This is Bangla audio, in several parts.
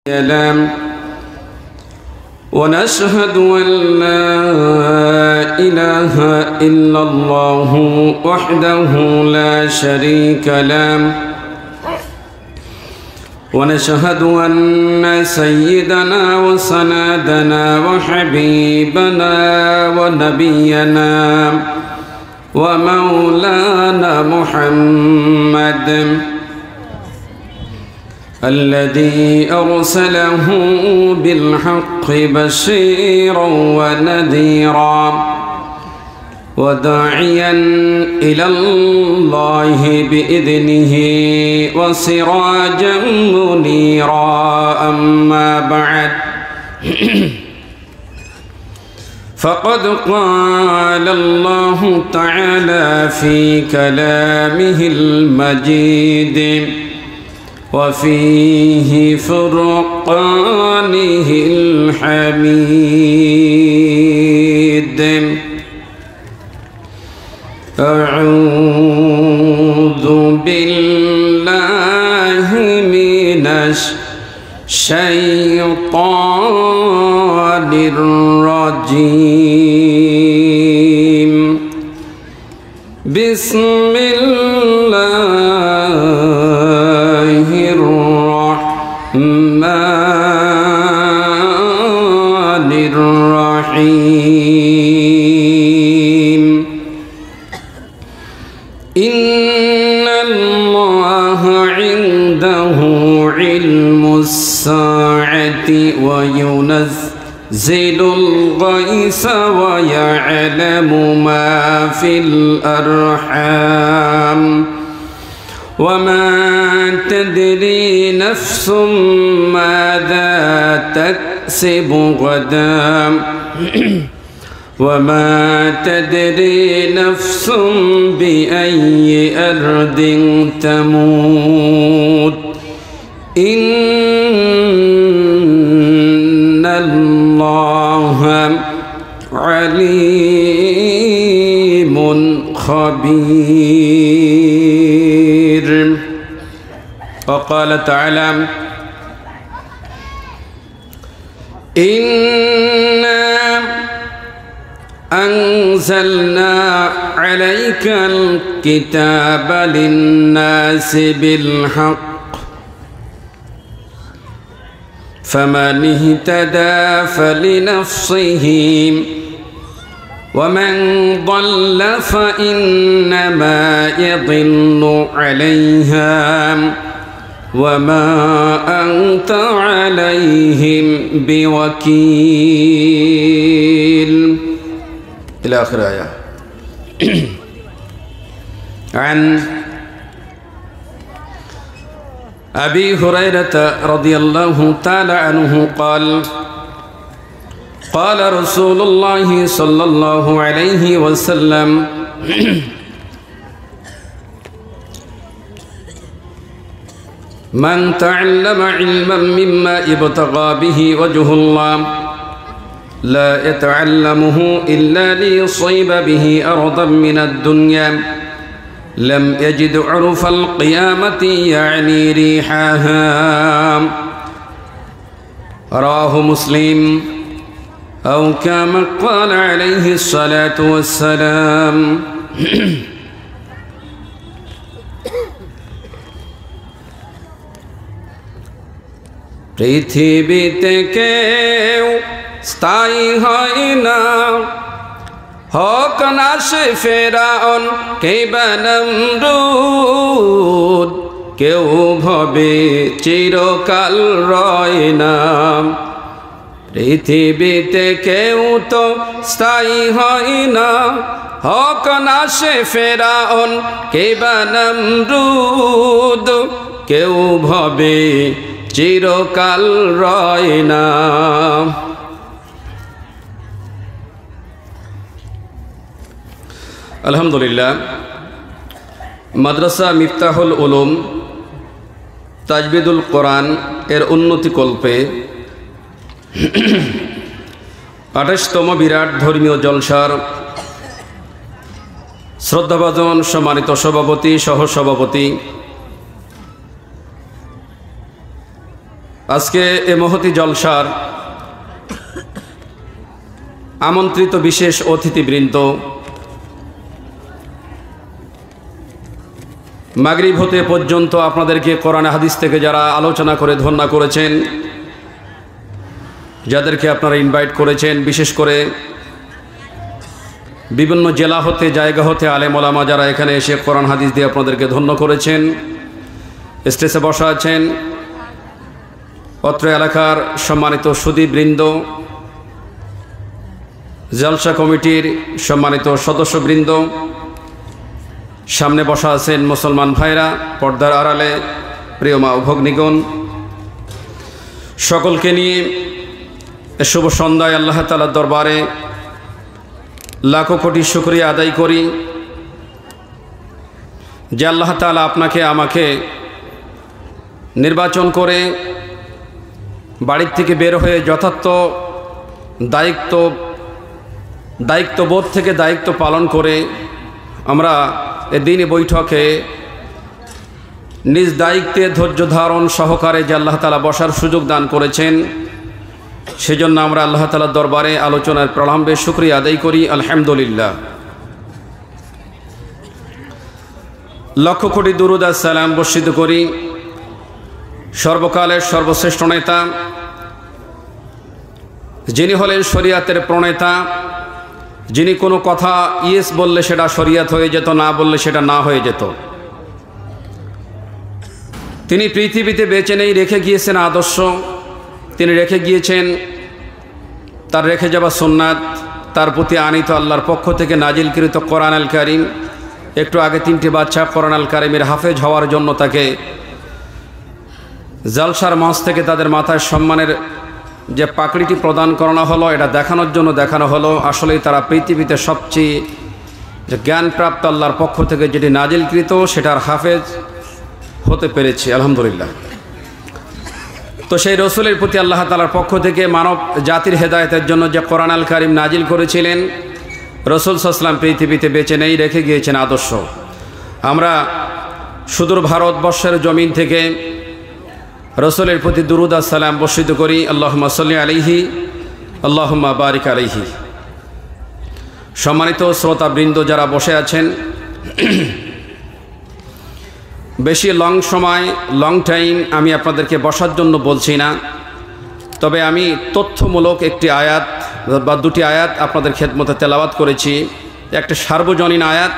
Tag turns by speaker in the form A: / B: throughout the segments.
A: له ونشهد أن لا إله إلا الله وحده لا شريك له ونشهد أن سيدنا وسندنا وحبيبنا ونبينا ومولانا محمد الذي أرسله بالحق بشيرا ونذيرا وداعيا إلى الله بإذنه وسراجا منيرا أما بعد فقد قال الله تعالى في كلامه المجيد وفيه فرقانه الحميد أعوذ بالله من الشيطان الرجيم بسم الله الرحمن الرحيم إن الله عنده علم الساعة وينزل الغيث ويعلم ما في الأرحام وما تدري نفس ماذا تكسب غدا وما تدري نفس بأي أرض تموت إن الله عليم خبير. وقال تعالى إنا أنزلنا عليك الكتاب للناس بالحق فمن اهتدى فلنفسه ومن ضل فإنما يضل عليها وما أنت عليهم بوكيل إلى آخر آية. عن أبي هريرة رضي الله تعالى عنه قال قال رسول الله صلى الله عليه وسلم من تعلم علما مما ابتغى به وجه الله لا يتعلمه إلا ليصيب به أرضا من الدنيا لم يجد عرف القيامة يعني ريحها. رواه مسلم أو كما قال عليه الصلاة والسلام. পৃথিবীতে কেউ স্থায়ী হয় না, হোক না সে ফেরাউন কিংবা নমরুদ, কেউ ভবে চিরকাল রয় না। পৃথিবীতে কেউ তো স্থায়ী হয় না, হোক না সে ফেরাউন কিংবা নমরুদ, কেউ ভবে চিরকাল রয় না। আলহামদুলিল্লাহ, মাদ্রাসা মিফতাহুল উলুম তাজবিদুল কোরআন এর উন্নতিকল্পে ২৮তম বিরাট ধর্মীয় জলসার শ্রদ্ধাভাজন সম্মানিত সভাপতি, সহসভাপতি আজকে এ মহতি জলসার আমন্ত্রিত বিশেষ অতিথিবৃন্দ, মাগরিব হতে পর্যন্ত আপনাদেরকে কোরআন হাদিস থেকে যারা আলোচনা করে ধন্য করেছেন, যাদেরকে আপনারা ইনভাইট করেছেন, বিশেষ করে বিভিন্ন জেলা হতে জায়গা হতে আলেম ওলামা যারা এখানে এসে কোরআন হাদিস দিয়ে আপনাদেরকে ধন্য করেছেন, স্টেজে বসা আছেন, অত্র এলাকার সম্মানিত সুধীবৃন্দ, জলসা কমিটির সম্মানিত সদস্যবৃন্দ, সামনে বসা আছেন মুসলমান ভাইরা, পর্দার আড়ালে প্রিয় মা ও ভগ্নীগণ, সকলকে নিয়ে শুভ সন্ধ্যায় আল্লাহ তাআলার দরবারে লাখো কোটি শুকরিয়া আদায় করি যে আল্লাহ তাআলা আপনাকে আমাকে নির্বাচন করে বাড়ির থেকে বের হয়ে যথার্থ দায়িত্ববোধ থেকে দায়িত্ব পালন করে আমরা এ দিনে বৈঠকে নিজ দায়িত্বে ধৈর্য ধারণ সহকারে যে আল্লাহ তাআলা বসার সুযোগ দান করেছেন, সেজন্য আমরা আল্লাহ তাআলার দরবারে আলোচনার প্রারম্ভে শুকরিয়া আদায় করি। আলহামদুলিল্লাহ। লক্ষ কোটি দুরুদ আর সালাম বর্ষিত করি সর্বকালের সর্বশ্রেষ্ঠ নেতা, যিনি হলেন শরিয়াতের প্রণেতা, যিনি কোনো কথা ইয়েস বললে সেটা শরিয়াত হয়ে যেত, না বললে সেটা না হয়ে যেত। তিনি পৃথিবীতে বেঁচে নেই, রেখে গিয়েছেন আদর্শ, তিনি রেখে গিয়েছেন তার রেখে যাওয়া সুন্নাত, তার প্রতি আনিত আল্লাহর পক্ষ থেকে নাজিলকৃত কোরআন আল কারীম। একটু আগে 3টি বাচ্চা কোরআন আল কারীমের হাফেজ হওয়ার জন্য তাকে জালসার মঞ্চ থেকে তাদের মাথায় সম্মানের যে পাকড়িটি প্রদান করানো হলো, এটা দেখানোর জন্য দেখানো হলো আসলেই তারা পৃথিবীতে সবচেয়ে যে জ্ঞানপ্রাপ্ত আল্লাহর পক্ষ থেকে যেটি নাজিলকৃত সেটার হাফেজ হতে পেরেছে। আলহামদুলিল্লাহ। তো সেই রসুলের প্রতি আল্লাহ তাআলার পক্ষ থেকে মানব জাতির হেদায়েতের জন্য যে কোরআন আল কারীম নাজিল করেছিলেন, রসুল সাল্লাল্লাহু আলাইহি ওয়াসাল্লাম পৃথিবীতে বেঁচে নেই, রেখে গিয়েছেন আদর্শ। আমরা সুদূর ভারতবর্ষের জমিন থেকে রসুলের প্রতি দুরুদ আর সালাম বর্ষিত করি। আল্লাহুম্মা সাল্লি আলাইহি আল্লাহুম্মা বারিক আলাইহি। সম্মানিত শ্রোতাবৃন্দ যারা বসে আছেন, বেশি লং টাইম আমি আপনাদেরকে বসার জন্য বলছি না, তবে আমি তথ্যমূলক একটি আয়াত বা 2টি আয়াত আপনাদের খেদমতে তেলাওয়াত করেছি। একটা সার্বজনীন আয়াত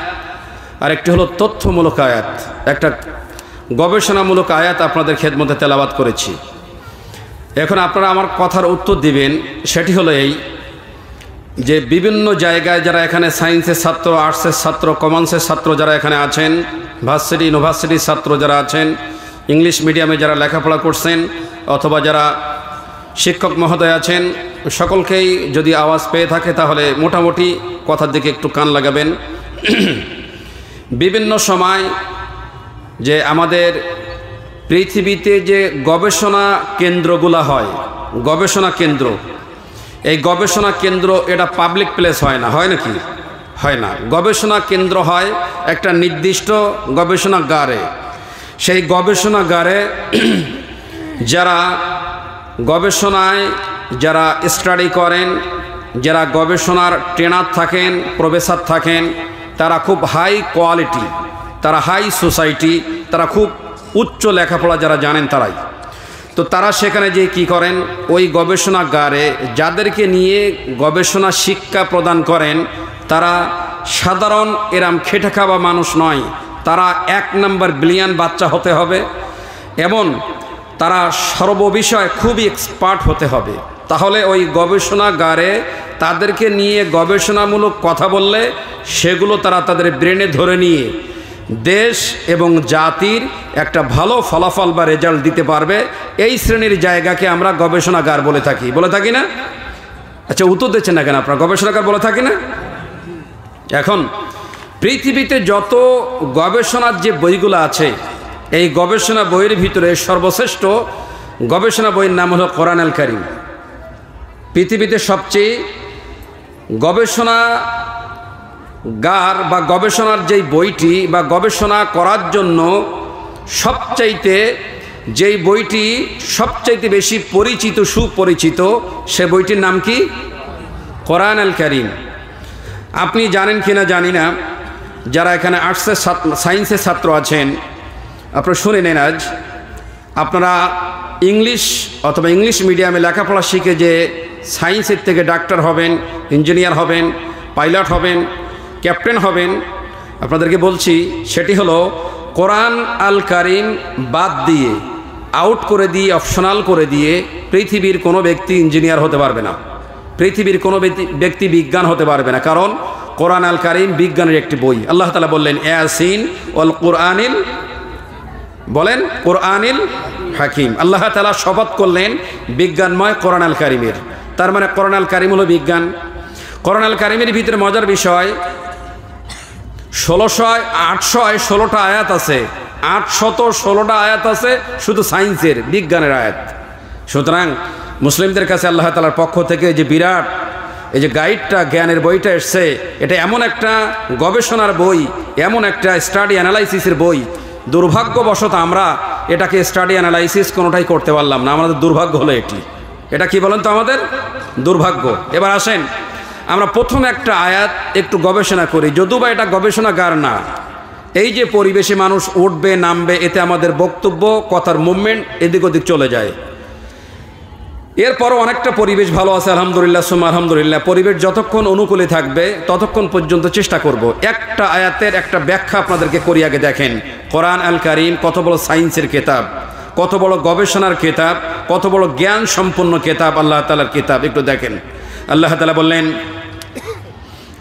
A: আর একটি হলো তথ্যমূলক আয়াত, একটা গবেষণামূলক আয়াত আপনাদের খেদমতে তেলাওয়াত করেছি। এখন আপনারা আমার কথার উত্তর দিবেন, সেটি হলো এই যে বিভিন্ন জায়গায় যারা এখানে সায়েন্সের ছাত্র, আর্টসের ছাত্র, কমার্সের ছাত্র যারা এখানে আছেন, ভার্সিটি ইউনিভার্সিটির ছাত্র যারা আছেন, ইংলিশ মিডিয়ামে যারা লেখাপড়া করছেন, অথবা যারা শিক্ষক মহোদয় আছেন, সকলকেই যদি আওয়াজ পেয়ে থাকে তাহলে মোটামুটি কথার দিকে একটু কান লাগাবেন। বিভিন্ন সময় যে আমাদের পৃথিবীতে যে গবেষণা কেন্দ্রগুলো হয়, গবেষণা কেন্দ্র, এই গবেষণা কেন্দ্র এটা পাবলিক প্লেস হয় না, হয় নাকি? হয় না। গবেষণা কেন্দ্র হয় একটা নির্দিষ্ট গবেষণাগারে। সেই গবেষণাগারে যারা গবেষণায় যারা স্টাডি করেন, যারা গবেষণার ট্রেনার থাকেন, প্রফেসর থাকেন, তারা খুব হাই কোয়ালিটি, তারা হাই সোসাইটি, তারা খুব উচ্চ লেখাপড়া যারা জানেন তারাই। তো তারা সেখানে যে কি করেন, ওই গবেষণাগারে যাদেরকে নিয়ে গবেষণা শিক্ষা প্রদান করেন তারা সাধারণ এরাম খেটে খাওয়া মানুষ নয়, তারা 1 নম্বর ব্রিলিয়ান্ট বাচ্চা হতে হবে এবং তারা সর্ববিষয়ে খুবই এক্সপার্ট হতে হবে। তাহলে ওই গবেষণাগারে তাদেরকে নিয়ে গবেষণামূলক কথা বললে সেগুলো তারা তাদের ব্রেনে ধরে নিয়ে দেশ এবং জাতির একটা ভালো ফলাফল বা রেজাল্ট দিতে পারবে। এই শ্রেণীর জায়গাকে আমরা গবেষণাগার বলে থাকি না? আচ্ছা, উত্তর দিচ্ছেন না কেন আপনারা? গবেষণাগার বলে থাকি না? এখন পৃথিবীতে যত গবেষণার যে বইগুলো আছে, এই গবেষণা বইয়ের ভিতরে সর্বশ্রেষ্ঠ গবেষণা বইয়ের নাম হলো কোরআন আল কারীম। পৃথিবীতে সবচেয়ে গবেষণাগার বা গবেষণার যেই বইটি বা গবেষণা করার জন্য সবচাইতে যেই বইটি সবচাইতে বেশি পরিচিত, সুপরিচিত, সে বইটির নাম কি? কোরআন আল কারীম। আপনি জানেন কিনা জানি না, যারা এখানে আর্টসের সায়েন্সের ছাত্র আছেন, আপনারা শুনে নেন, আজ আপনারা ইংলিশ অথবা ইংলিশ মিডিয়ামে লেখাপড়া শিখে যে সায়েন্সের থেকে ডাক্তার হবেন, ইঞ্জিনিয়ার হবেন, পাইলট হবেন, ক্যাপ্টেন হবেন, আপনাদেরকে বলছি সেটি হলো কোরআন আল কারীম বাদ দিয়ে, আউট করে দিয়ে, অপশনাল করে দিয়ে পৃথিবীর কোনো ব্যক্তি ইঞ্জিনিয়ার হতে পারবে না, পৃথিবীর কোনো ব্যক্তি বিজ্ঞান হতে পারবে না। কারণ কোরআন আল কারীম বিজ্ঞানের একটি বই। আল্লাহ তাআলা বললেন ইয়াসিন ওয়াল কোরআনিল, বলেন কোরআনিল হাকিম। আল্লাহ তাআলা শপথ করলেন বিজ্ঞানময় কোরআন আল কারীমের। তার মানে কোরআন আল কারীম হলো বিজ্ঞান। কোরআন আল কারীমের ভিতরে মজার বিষয়, 816টা আয়াত আছে, 816টা আয়াত আছে শুধু সায়েন্সের, বিজ্ঞানের আয়াত। সুতরাং মুসলিমদের কাছে আল্লাহ তাআলার পক্ষ থেকে যে বিরাট এই যে গাইডটা, জ্ঞানের বইটা এসছে, এটা এমন একটা গবেষণার বই, এমন একটা স্টাডি অ্যানালাইসিসের বই। দুর্ভাগ্যবশত আমরা এটাকে স্টাডি অ্যানালাইসিস কোনোটাই করতে পারলাম না। আমাদের দুর্ভাগ্য হলো এটি। এটা কি বলেন তো আমাদের দুর্ভাগ্য। এবার আসেন আমরা প্রথম একটা আয়াত একটু গবেষণা করি, যদিও বা এটা গবেষণাগার না। এই যে পরিবেশে মানুষ উঠবে নামবে, এতে আমাদের বক্তব্য, কথার মুভমেন্ট এদিক ওদিক চলে যায়। এরপরও অনেকটা পরিবেশ ভালো আছে, আলহামদুলিল্লাহ সুম্মা আলহামদুলিল্লাহ। পরিবেশ যতক্ষণ অনুকূলে থাকবে ততক্ষণ পর্যন্ত চেষ্টা করব একটা আয়াতের একটা ব্যাখ্যা আপনাদেরকে করি। আগে দেখেন কোরআন আল কারীম কত বড় সায়েন্সের কিতাব, কত বড় গবেষণার কিতাব, কত বড় জ্ঞান সম্পন্ন কিতাব, আল্লাহ তাআলার কিতাব। একটু দেখেন, আল্লাহ তাআলা বললেন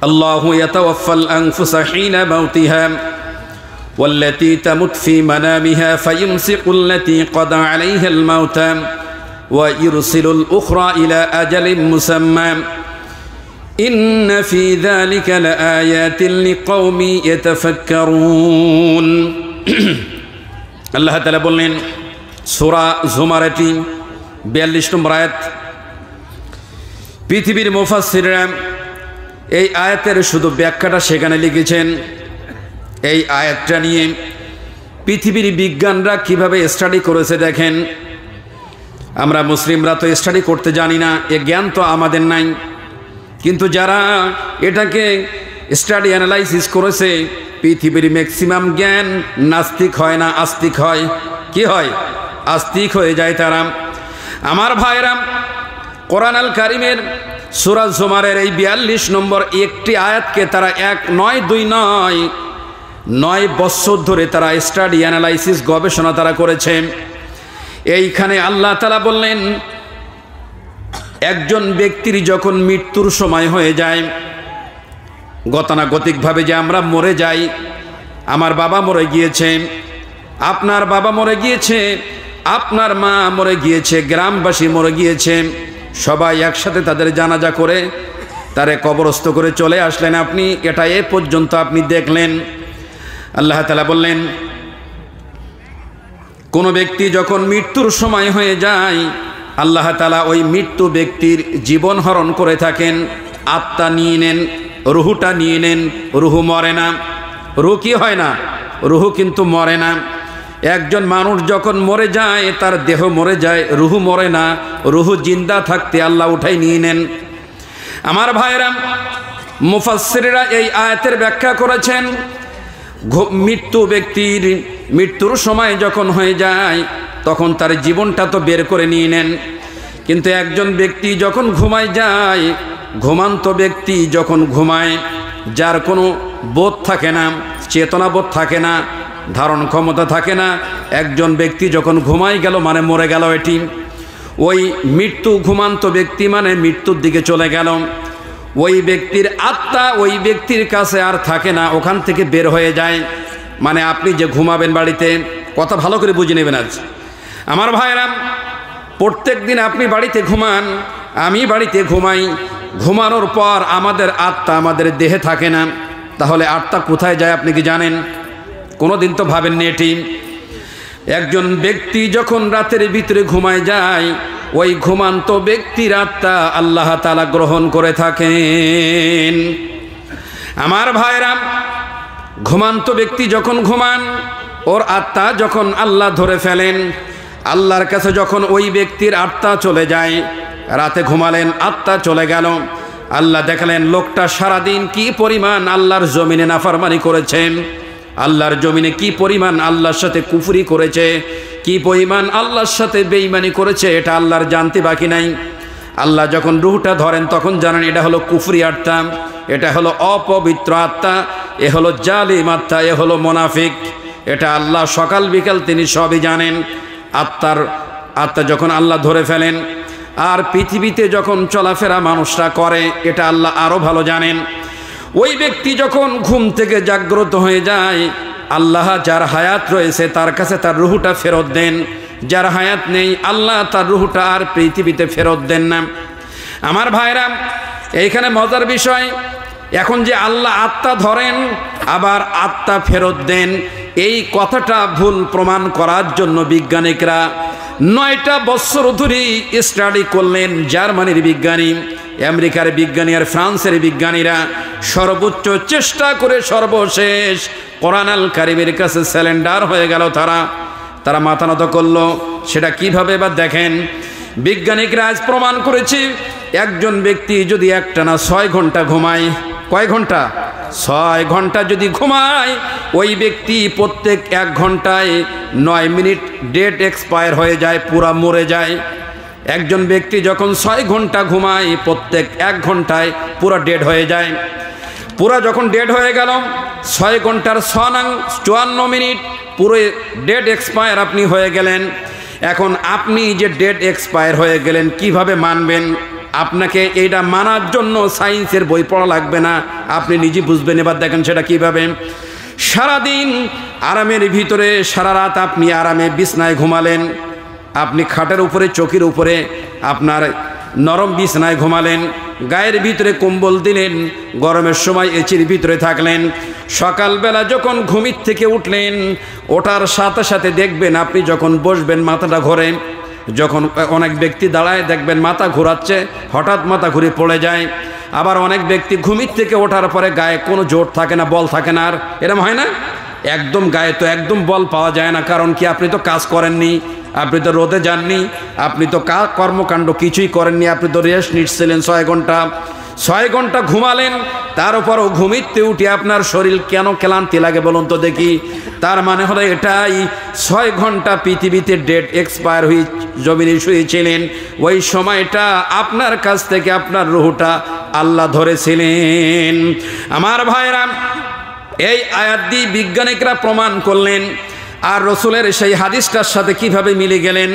A: আল্লাহু ইয়াতাওয়াফাল আনফুসা হিনা মাউতিহা ওয়াল্লাতী তামুত ফি মানামিহা ফায়ুমসিকুল্লাতী ক্বাদা আলাইহাল মাউতা ويرسل الأخرى إلى أجل مسمى إن في ذلك لآيات لقوم يتفكرون আল্লাহ তাআলা বললেন সূরা জুমারের 42 নম্বর আয়াত। পৃথিবীর মুফাসসিররা এই আয়াতের শুধু ব্যাখ্যাটা সেখানে লিখেছেন। এই আয়াতটা নিয়ে পৃথিবীর বিজ্ঞানরা কিভাবে স্টাডি করেছে দেখেন। আমরা মুসলিমরা তো স্টাডি করতে জানি না, এ জ্ঞান তো আমাদের নাই। কিন্তু যারা এটাকে স্টাডি অ্যানালাইসিস করেছে, পৃথিবীর ম্যাক্সিমাম জ্ঞান নাস্তিক হয় না, আস্তিক হয়। কি হয়? আস্তিক হয়ে যায় তারা। আমার ভাইরা, কোরআন আল কারীমের সূরা জুমারের এই 42 নম্বর একটি আয়াতকে তারা 1 নয় 2 নয় 9 বছর ধরে তারা স্টাডি অ্যানালাইসিস গবেষণা তারা করেছে। এইখানে আল্লাহ তাআলা বললেন একজন ব্যক্তির যখন মৃত্যুর সময় হয়ে যায়, গতানুগতিকভাবে যে আমরা মরে যাই, আমার বাবা মরে গিয়েছে, আপনার বাবা মরে গিয়েছে, আপনার মা মরে গিয়েছে, গ্রামবাসী মরে গিয়েছে, সবাই একসাথে তাদের জানাজা করে তারে কবরস্থ করে চলে আসলেন আপনি। এটা এ পর্যন্ত আপনি দেখলেন। আল্লাহ তাআলা বললেন কোন ব্যক্তি যখন মৃত্যুর সময় হয়ে যায়, আল্লাহ তাআলা ওই মৃত্যু ব্যক্তির জীবন হরণ করে থাকেন, আত্মা নিয়ে নেন, রুহুটা নিয়ে নেন। রুহু মরে না। রুহ কি হয় না? রুহু কিন্তু মরে না। একজন মানুষ যখন মরে যায়, তার দেহ মরে যায়, রুহু মরে না। রুহু জিন্দা থাকতে আল্লাহ উঠাই নিয়ে নেন। আমার ভাইরা, মুফাসসিররা এই আয়াতের ব্যাখ্যা করেছেন মৃত্যু ব্যক্তির মৃত্যুর সময় যখন হয়ে যায় তখন তার জীবনটা তো বের করে নিয়ে নেন। কিন্তু একজন ব্যক্তি যখন ঘুমায় যায়, ঘুমান্ত ব্যক্তি যখন ঘুমায়, যার কোনো বোধ থাকে না, চেতনা বোধ থাকে না, ধারণ ক্ষমতা থাকে না, একজন ব্যক্তি যখন ঘুমায় গেল মানে মরে গেল। এটি ওই মৃত্যু, ঘুমান্ত ব্যক্তি মানে মৃত্যুর দিকে চলে গেল। ওই ব্যক্তির আত্মা ওই ব্যক্তির কাছে আর থাকে না, ওখান থেকে বের হয়ে যায়। মানে আপনি যে ঘুমাবেন বাড়িতে, কথা ভালো করে বুঝে নেবেন। আজ আমার ভাইরা, প্রত্যেক দিন আপনি বাড়িতে ঘুমান, আমি বাড়িতে ঘুমাই। ঘুমানোর পর আমাদের আত্মা আমাদের দেহে থাকে না। তাহলে আত্মা কোথায় যায় আপনি কি জানেন? কোনো দিন তো ভাবেননি এটি। একজন ব্যক্তি যখন রাতের ভিতরে ঘুমায় যায়, ওই ঘুমান্ত ব্যক্তির আত্মা আল্লাহ তাআলা গ্রহণ করে থাকেন। আমার ভাইরা, ঘুমান্ত ব্যক্তি যখন ঘুমান, ওর আত্মা যখন আল্লাহ ধরে ফেলেন, আল্লাহর কাছে যখন ওই ব্যক্তির আত্মা চলে যায়, রাতে ঘুমালেন, আত্মা চলে গেল, আল্লাহ দেখালেন লোকটা সারাদিন কি পরিমাণ আল্লাহর জমিনে নাফরমানি করেছে, আল্লাহর জমিনে কি পরিমাণ আল্লাহর সাথে কুফরি করেছে, কি পরিমাণ আল্লাহর সাথে বেঈমানি করেছে, এটা আল্লাহর জানতে বাকি নাই। আল্লাহ যখন রূহটা ধরেন তখন জানেন এটা হলো কুফরি আত্মা, এটা হলো অপবিত্র আত্মা, এ হলো জালিম আত্মা, এ হলো মুনাফিক। এটা আল্লাহ সকাল বিকাল তিনি সবই জানেন। আত্মা যখন আল্লাহ ধরে ফেলেন, আর পৃথিবীতে যখন চলাফেরা মানুষরা করে, এটা আল্লাহ আরো ভালো জানেন। ওই ব্যক্তি যখন ঘুম থেকে জাগ্রত হয়ে যায়, আল্লাহ যার হায়াত রয়েছে তার কাছে তার রুহটা ফেরত দেন, যার হায়াত নেই আল্লাহ তার রুহটা আর পৃথিবীতে ফেরত দেন না। আমার ভাইরা, এইখানে মজার বিষয়, এখন যে আল্লাহ আত্মা ধরেন আবার আত্মা ফেরত দেন, এই কথাটা ভুল প্রমাণ করার জন্য বিজ্ঞানিকরা 9টা বছর ধরে স্টাডি করলেন। জার্মানির বিজ্ঞানী, আমেরিকার বিজ্ঞানী আর ফ্রান্সের বিজ্ঞানীরা সর্বোচ্চ চেষ্টা করে সর্বশেষ কোরআন আল কারীমের কাছে স্যালেন্ডার হয়ে গেল। তারা মাথা নত করলো। সেটা কিভাবে বা দেখেন, বিজ্ঞানিকরা আজ প্রমাণ করেছে একজন ব্যক্তি যদি একটানা 6 ঘন্টা ঘুমায়, কয় ঘন্টা? 6 ঘন্টা যদি ঘুমায়, ওই ব্যক্তি প্রত্যেক 1 ঘন্টায় 9 মিনিট ডেট এক্সপায়ার হয়ে যায়, পুরা মরে যায়। একজন ব্যক্তি যখন 6 ঘন্টা ঘুমায়, প্রত্যেক 1 ঘন্টায় পুরা ডেড হয়ে যায়। পুরা যখন ডেড হয়ে গেল, 6 ঘন্টার 54 মিনিট পুরো ডেট এক্সপায়ার আপনি হয়ে গেলেন। এখন আপনি যে ডেট এক্সপায়ার হয়ে গেলেন কিভাবে মানবেন? আপনাকে এইটা মানার জন্য সায়েন্সের বই পড়া লাগবে না, আপনি নিজে বুঝবেন। এবার দেখেন সেটা কিভাবে। সারাদিন আরামের ভিতরে সারা রাত আপনি আরামে বিছনায় ঘুমালেন, আপনি খাটের উপরে চৌকির উপরে আপনার নরম বিছনায় ঘুমালেন, গায়ের ভিতরে কম্বল দিলেন, গরমের সময় এসির ভিতরে থাকলেন। সকালবেলা যখন ঘুমির থেকে উঠলেন, ওঠার সাথে সাথে দেখবেন আপনি যখন বসবেন মাথাটা ঘোরে। যখন অনেক ব্যক্তি দাঁড়ায় দেখবেন মাথা ঘোরাচ্ছে, হঠাৎ মাথা ঘুরে পড়ে যায়। আবার অনেক ব্যক্তি ঘুমির থেকে ওঠার পরে গায়ে কোনো জোর থাকে না, বল থাকে না। আর এরকম হয় না? একদম গায়ে তো একদম বল পাওয়া যায় না। কারণ কি? আপনি তো কাজ করেননি, আপনি তো রোদে যাননি, আপনি তো কর্মকাণ্ড কিছুই করেননি, আপনি তো রেস্ট নিচ্ছিলেন 6 ঘন্টা। 6 ঘন্টা ঘুমালেন, তার উপরও ঘুমিতে উঠে আপনার শরীর কেন ক্লান্তি লাগে বলুন তো দেখি? তার মানে হলো এটাই, 6 ঘন্টা পৃথিবীতে ডেট এক্সপায়ার হয়ে জমিনে শুয়েছিলেন, ওই সময়টা আপনার কাছ থেকে আপনার রুহটা আল্লাহ ধরেছিলেন। আমার ভাইরা, এই আয়াত দিয়ে বিজ্ঞানিকরা প্রমাণ করলেন। আর রসুলের সেই হাদিসটার সাথে কিভাবে মিলে গেলেন?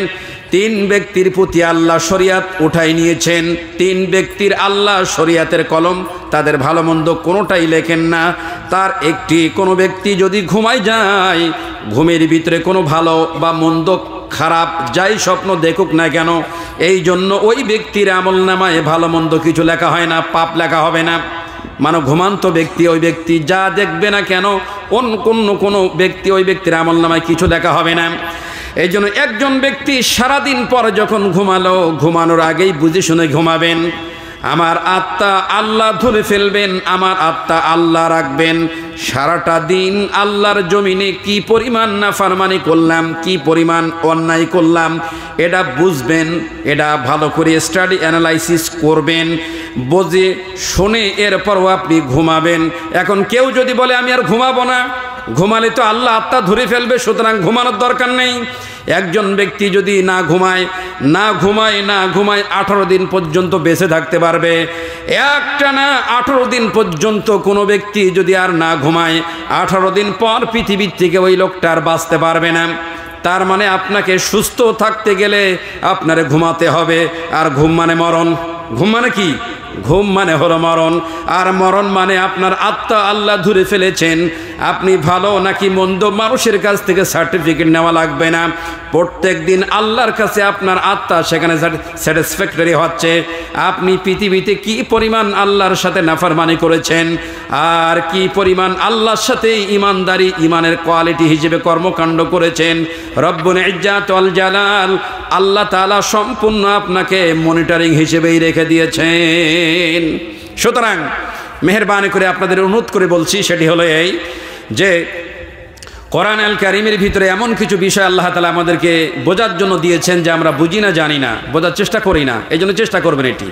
A: 3 ব্যক্তির প্রতি আল্লাহ শরিয়াত উঠাই নিয়েছেন। 3 ব্যক্তির আল্লাহ শরিয়াতের কলম, তাদের ভালো মন্দ কোনোটাই লেখেন না। তার একটি, কোনো ব্যক্তি যদি ঘুমায় যায়, ঘুমের ভিতরে কোনো ভালো বা মন্দ খারাপ যাই স্বপ্ন দেখুক না কেন, এই জন্য ওই ব্যক্তির আমল নামায় ভালো মন্দ কিছু লেখা হয় না, পাপ লেখা হবে না। মানে ঘুমান্ত ব্যক্তি, ওই ব্যক্তি যা দেখবে না কেন, অন্য কোনো ব্যক্তি ওই ব্যক্তির আমল নামায় কিছু লেখা হবে না। এই জন্য একজন ব্যক্তি সারাদিন পর যখন ঘুমালো, ঘুমানোর আগেই বুঝে শুনে ঘুমাবেন। আমার আত্মা আল্লাহ ধরে ফেলবেন, আমার আত্মা আল্লাহ রাখবেন। সারাটা দিন আল্লাহর জমিনে কি পরিমাণ নাফরমানি করলাম, কি পরিমাণ অন্যায় করলাম, এটা বুঝবেন। এটা ভালো করে স্টাডি অ্যানালাইসিস করবেন, বুঝে শুনে এরপরও আপনি ঘুমাবেন। এখন কেউ যদি বলে আমি আর ঘুমাবো না, ঘুমালে তো আল্লাহ আত্মা ধরে ফেলবে, সুতরাং ঘুমানোর দরকার নেই। একজন ব্যক্তি যদি না ঘুমায় 18 দিন পর্যন্ত বেঁচে থাকতে পারবে। একটানা 18 দিন পর্যন্ত কোনো ব্যক্তি যদি আর না ঘুমায়, 18 দিন পর পৃথিবীর থেকে ওই লোকটা আর বাঁচতে পারবে না। তার মানে আপনাকে সুস্থ থাকতে গেলে আপনারে ঘুমাতে হবে। আর ঘুম মানে মরণ। ঘুম মানে কি? ঘুম মানে হলো মরণ। আর মরণ মানে আপনার আত্মা আল্লাহ ধরে ফেলেছেন। আপনি ভালো নাকি মন্দ মানুষের কাছ থেকে সার্টিফিকেট নেওয়া লাগবে না। প্রত্যেক দিন আল্লাহর কাছে আপনার আত্মা সেখানে স্যাটিসফ্যাক্টরি হচ্ছে। আপনি পৃথিবীতে কি পরিমাণ আল্লাহর সাথে নাফরমানি করেছেন, আর কি পরিমাণ আল্লাহর সাথে ইমানদারি, ইমানের কোয়ালিটি হিসেবে কর্মকাণ্ড করেছেন, রব্বুল ইজ্জাত ওয়াল জালাল আল্লাহ তাআলা সম্পূর্ণ আপনাকে মনিটরিং হিসেবেই রেখে দিয়েছেন। সুতরাং মেহেরবানি করে আপনাদের অনুরোধ করে বলছি, সেটি হলো এই যে কোরআন আল কারীমের ভিতরে এমন কিছু বিষয় আল্লাহ তাআলা আমাদেরকে বোঝার জন্য দিয়েছেন যে আমরা বুঝি না, জানি না, বোঝার চেষ্টা করি না। এই জন্য চেষ্টা করবেন, এটি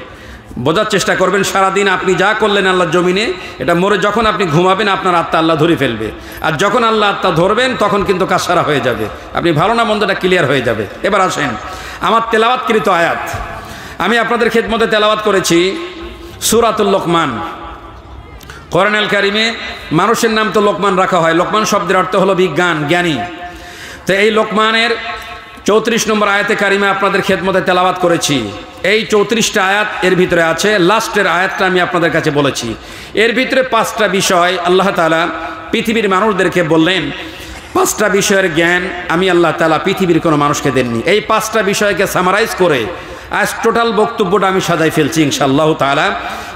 A: বোঝার চেষ্টা করবেন। সারাদিন আপনি যা করলেন আল্লাহর জমিনে, এটা মরে যখন আপনি ঘুমাবেন আপনার আত্মা আল্লাহ ধরে ফেলবে। আর যখন আল্লাহ আত্মা ধরবেন তখন কিন্তু কাজ সারা হয়ে যাবে, আপনি ভালো না মন্দটা ক্লিয়ার হয়ে যাবে। এবার আসেন আমার তেলাওয়াতকৃত আয়াত, আমি আপনাদের খেদমতে তেলাওয়াত করেছি সূরাতুল লোকমান। কোরআন আল কারীমে মানুষের নাম তো লোকমান রাখা হয়, লোকমান শব্দের অর্থ হলো বিজ্ঞান, জ্ঞানী। তো এই লোকমানের 34 নম্বর আয়াতে কারিমা আপনাদের খেদমতে তেলাওয়াত করেছি। এই 34টা আয়াত এর ভিতরে আছে, লাস্টের আয়াতটা আমি আপনাদের কাছে বলেছি। এর ভিতরে 5টা বিষয় আল্লাহ তাআলা পৃথিবীর মানুষদেরকে বললেন, 5টা বিষয়ের জ্ঞান আমি আল্লাহ তাআলা পৃথিবীর কোনো মানুষকে দেননি। এই 5টা বিষয়কে সামারাইজ করে আজ টোটাল বক্তব্যটা আমি সাজাই ফেলছি ইনশাআল্লাহ তাআলা।